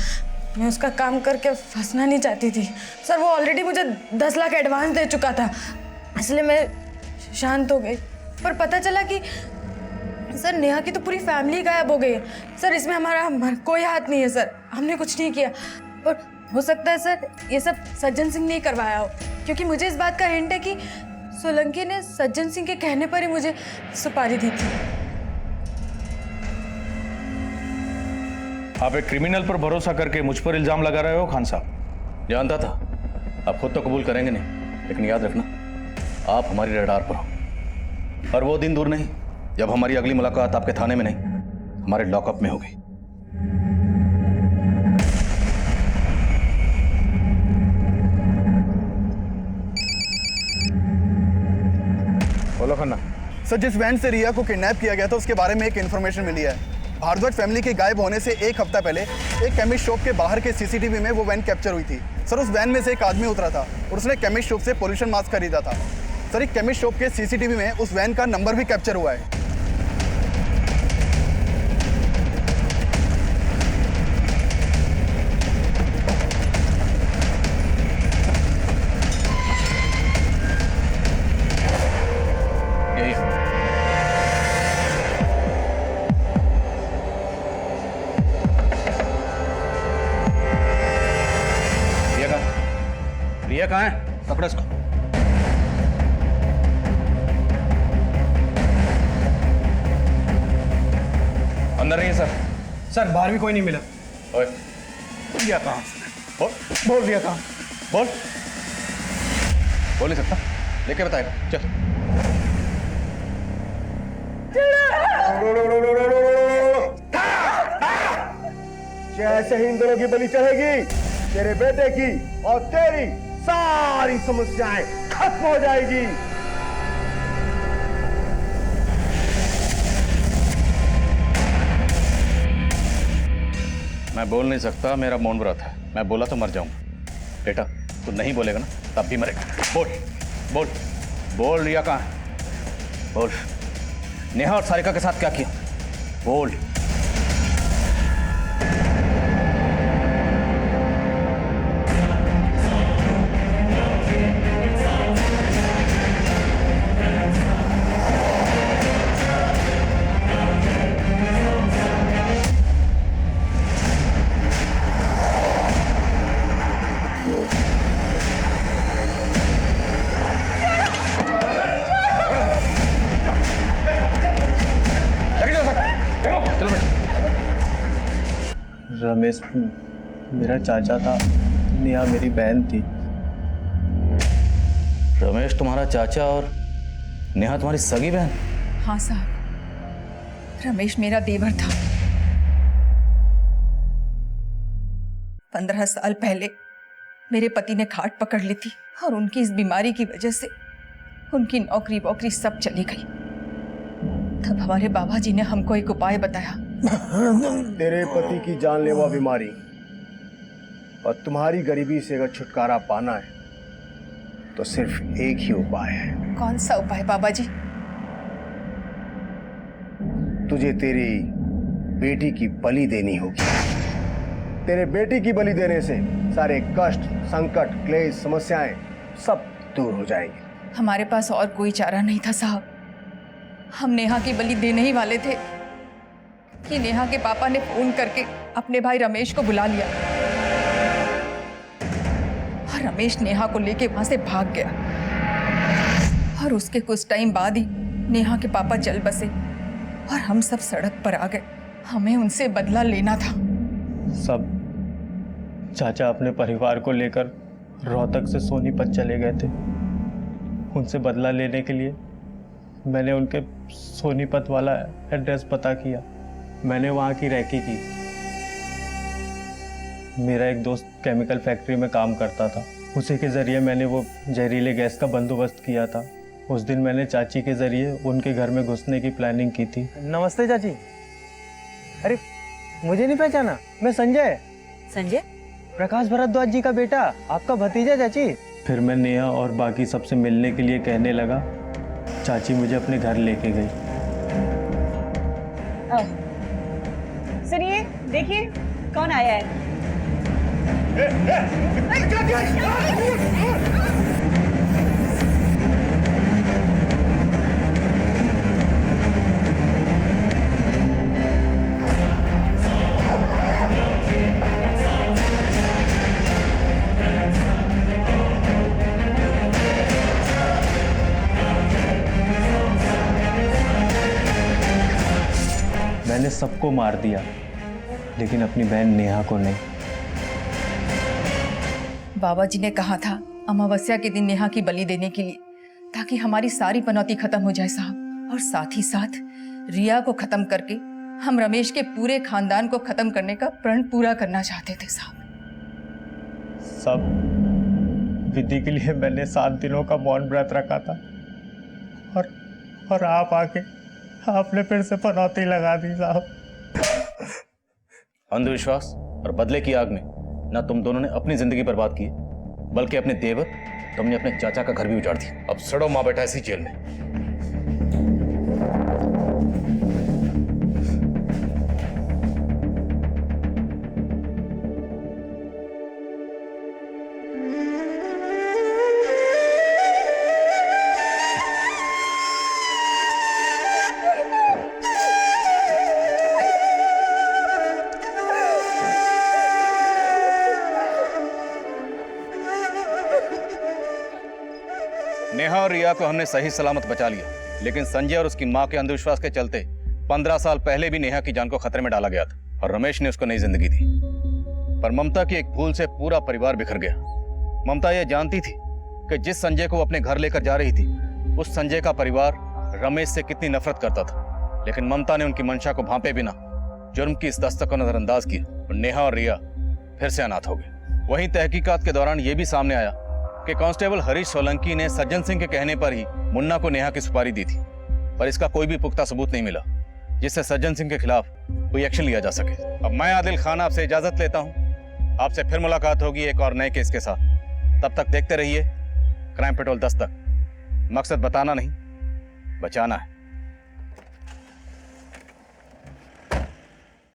मैं उसका काम करके फंसना नहीं चाहती थी। सर वो ऑलरेडी मुझे 10 लाख एडवांस दे चुका था, इसलिए मैं शांत हो गई। पर पता चला कि सर नेहा की तो पूरी फैमिली गायब हो गई है। सर इसमें हमारा कोई हाथ नहीं है सर, हमने कुछ नहीं किया। और हो सकता है सर ये सब सज्जन सिंह ने करवाया हो, क्योंकि मुझे इस बात का हिंट है कि सोलंकी ने सज्जन सिंह के कहने पर ही मुझे सुपारी दी थी। आप एक क्रिमिनल पर भरोसा करके मुझ पर इल्जाम लगा रहे हो खान साहब? जानता था, आप खुद तो कबूल करेंगे नहीं, लेकिन याद रखना आप हमारी रडार पर हो, और वो दिन दूर नहीं जब हमारी अगली मुलाकात आपके थाने में नहीं, हमारे लॉकअप में होगी। बोलो खन्ना। सर जिस वैन से रिया को किडनैप किया गया था उसके बारे में एक इन्फॉर्मेशन मिली है। भारद्वाज फैमिली के गायब होने से 1 हफ्ता पहले एक केमिस्ट शॉप के बाहर के सीसीटीवी में वो वैन कैप्चर हुई थी। सर उस वैन में से एक आदमी उतरा था और उसने केमिस्ट शॉप से पोल्यूशन मास्क खरीदा था। सर एक केमिस्ट शॉप के सीसीटीवी में उस वैन का नंबर भी कैप्चर हुआ है। रिया कहाँ है? पकड़ो इसको। अंदर नहीं है सर। सर बाहर भी कोई नहीं मिला। ओए, रिया कहाँ? बोल रिया कहाँ? बोल नहीं सकता, लेके बताएगा। चल। जैसे ही इन दोनों की बलि चढ़ेगी, तेरे बेटे की और तेरी सारी समस्याएं खत्म हो जाएगी। मैं बोल नहीं सकता, मेरा मौन व्रत है। मैं बोला तो मर जाऊंगा। बेटा तू नहीं बोलेगा ना, तब भी मरेगा। बोल बोल। बोल रिया कहाँ है? बोल, नेहा और सारिका के साथ क्या किया? बोल। रमेश मेरा चाचा था, नेहा मेरी बहन थी। रमेश तुम्हारा चाचा और नेहा तुम्हारी सगी बहन? हाँ साहब, रमेश मेरा देवर था। 15 साल पहले मेरे पति ने खाट पकड़ ली थी और उनकी इस बीमारी की वजह से उनकी नौकरी वोकरी सब चली गई। तब हमारे बाबा जी ने हमको एक उपाय बताया। तेरे पति की जानलेवा बीमारी और तुम्हारी गरीबी से अगर छुटकारा पाना है तो सिर्फ एक ही उपाय है। कौन सा उपाय बाबा जी? तुझे तेरी बेटी की बलि देनी होगी। तेरे बेटी की बलि देने से सारे कष्ट, संकट, क्लेश, समस्याएं सब दूर हो जाएंगे। हमारे पास और कोई चारा नहीं था साहब। हम नेहा की बलि देने ही वाले थे कि नेहा के पापा ने फोन करके अपने भाई रमेश को बुला लिया और रमेश नेहा को लेके वहां से भाग गया। और उसके कुछ टाइम बाद ही नेहा के पापा चल बसे और हम सब सड़क पर आ गए। हमें उनसे बदला लेना था। सब चाचा अपने परिवार को लेकर रोहतक से सोनीपत चले गए थे। उनसे बदला लेने के लिए मैंने उनके सोनीपत वाला एड्रेस पता किया। मैंने वहाँ की रैकी की। मेरा एक दोस्त केमिकल फैक्ट्री में काम करता था, उसी के ज़रिए मैंने वो जहरीले गैस का बंदोबस्त किया था। उस दिन मैंने चाची के ज़रिए उनके घर में घुसने की प्लानिंग की थी। नमस्ते चाची। अरे मुझे नहीं पहचाना? मैं संजय। संजय? प्रकाश भरद्वाज जी का बेटा, आपका भतीजा चाची। फिर मैं नेहा और बाकी सबसे मिलने के लिए कहने लगा। चाची मुझे अपने घर लेके गई। सुनिए, देखिए कौन आया है। मैंने सबको मार दिया, लेकिन अपनी बहन नेहा को नहीं। बाबा जी ने कहा था अमावस्या के दिन नेहा की बलि देने के लिए, ताकि हमारी सारी पनौती खत्म हो जाए साहब। और साथ ही साथ रिया को खत्म करके हम रमेश के पूरे खानदान को खत्म करने का प्रण पूरा करना चाहते थे साहब। सब विधि के लिए मैंने 7 दिनों का मौन व्रत रखा था और आप आके आपने फिर से पनौती लगा दी साहब। अंधविश्वास और बदले की आग में ना तुम दोनों ने अपनी जिंदगी बर्बाद की, बल्कि अपने देवर, तुमने अपने चाचा का घर भी उजाड़ दिया। अब सड़ो माँ बेटा इसी जेल में। नेहा और रिया को हमने सही सलामत बचा लिया, लेकिन संजय और उसकी मां के अंधविश्वास के चलते 15 साल पहले भी नेहा की जान को खतरे में डाला गया था और रमेश ने उसको नई जिंदगी दी। पर ममता की एक भूल से पूरा परिवार बिखर गया। ममता यह जानती थी कि जिस संजय को वो अपने घर लेकर जा रही थी, उस संजय का परिवार रमेश से कितनी नफरत करता था। लेकिन ममता ने उनकी मंशा को भांपे बिना जुर्म की इस दस्तक को नजरअंदाज किया और नेहा और रिया फिर से अनाथ हो गए। वहीं तहकीकात के दौरान यह भी सामने आया कि कांस्टेबल हरीश सोलंकी ने सज्जन सिंह के कहने पर ही मुन्ना को नेहा की सुपारी दी थी, पर इसका कोई भी पुख्ता सबूत नहीं मिला जिससे सज्जन सिंह के खिलाफ कोई एक्शन लिया जा सके। अब मैं आदिल खान आपसे इजाजत लेता हूं। आपसे फिर मुलाकात होगी एक और नए केस के साथ। तब तक देखते रहिए क्राइम पेट्रोल दस्तक। मकसद बताना नहीं, बचाना है।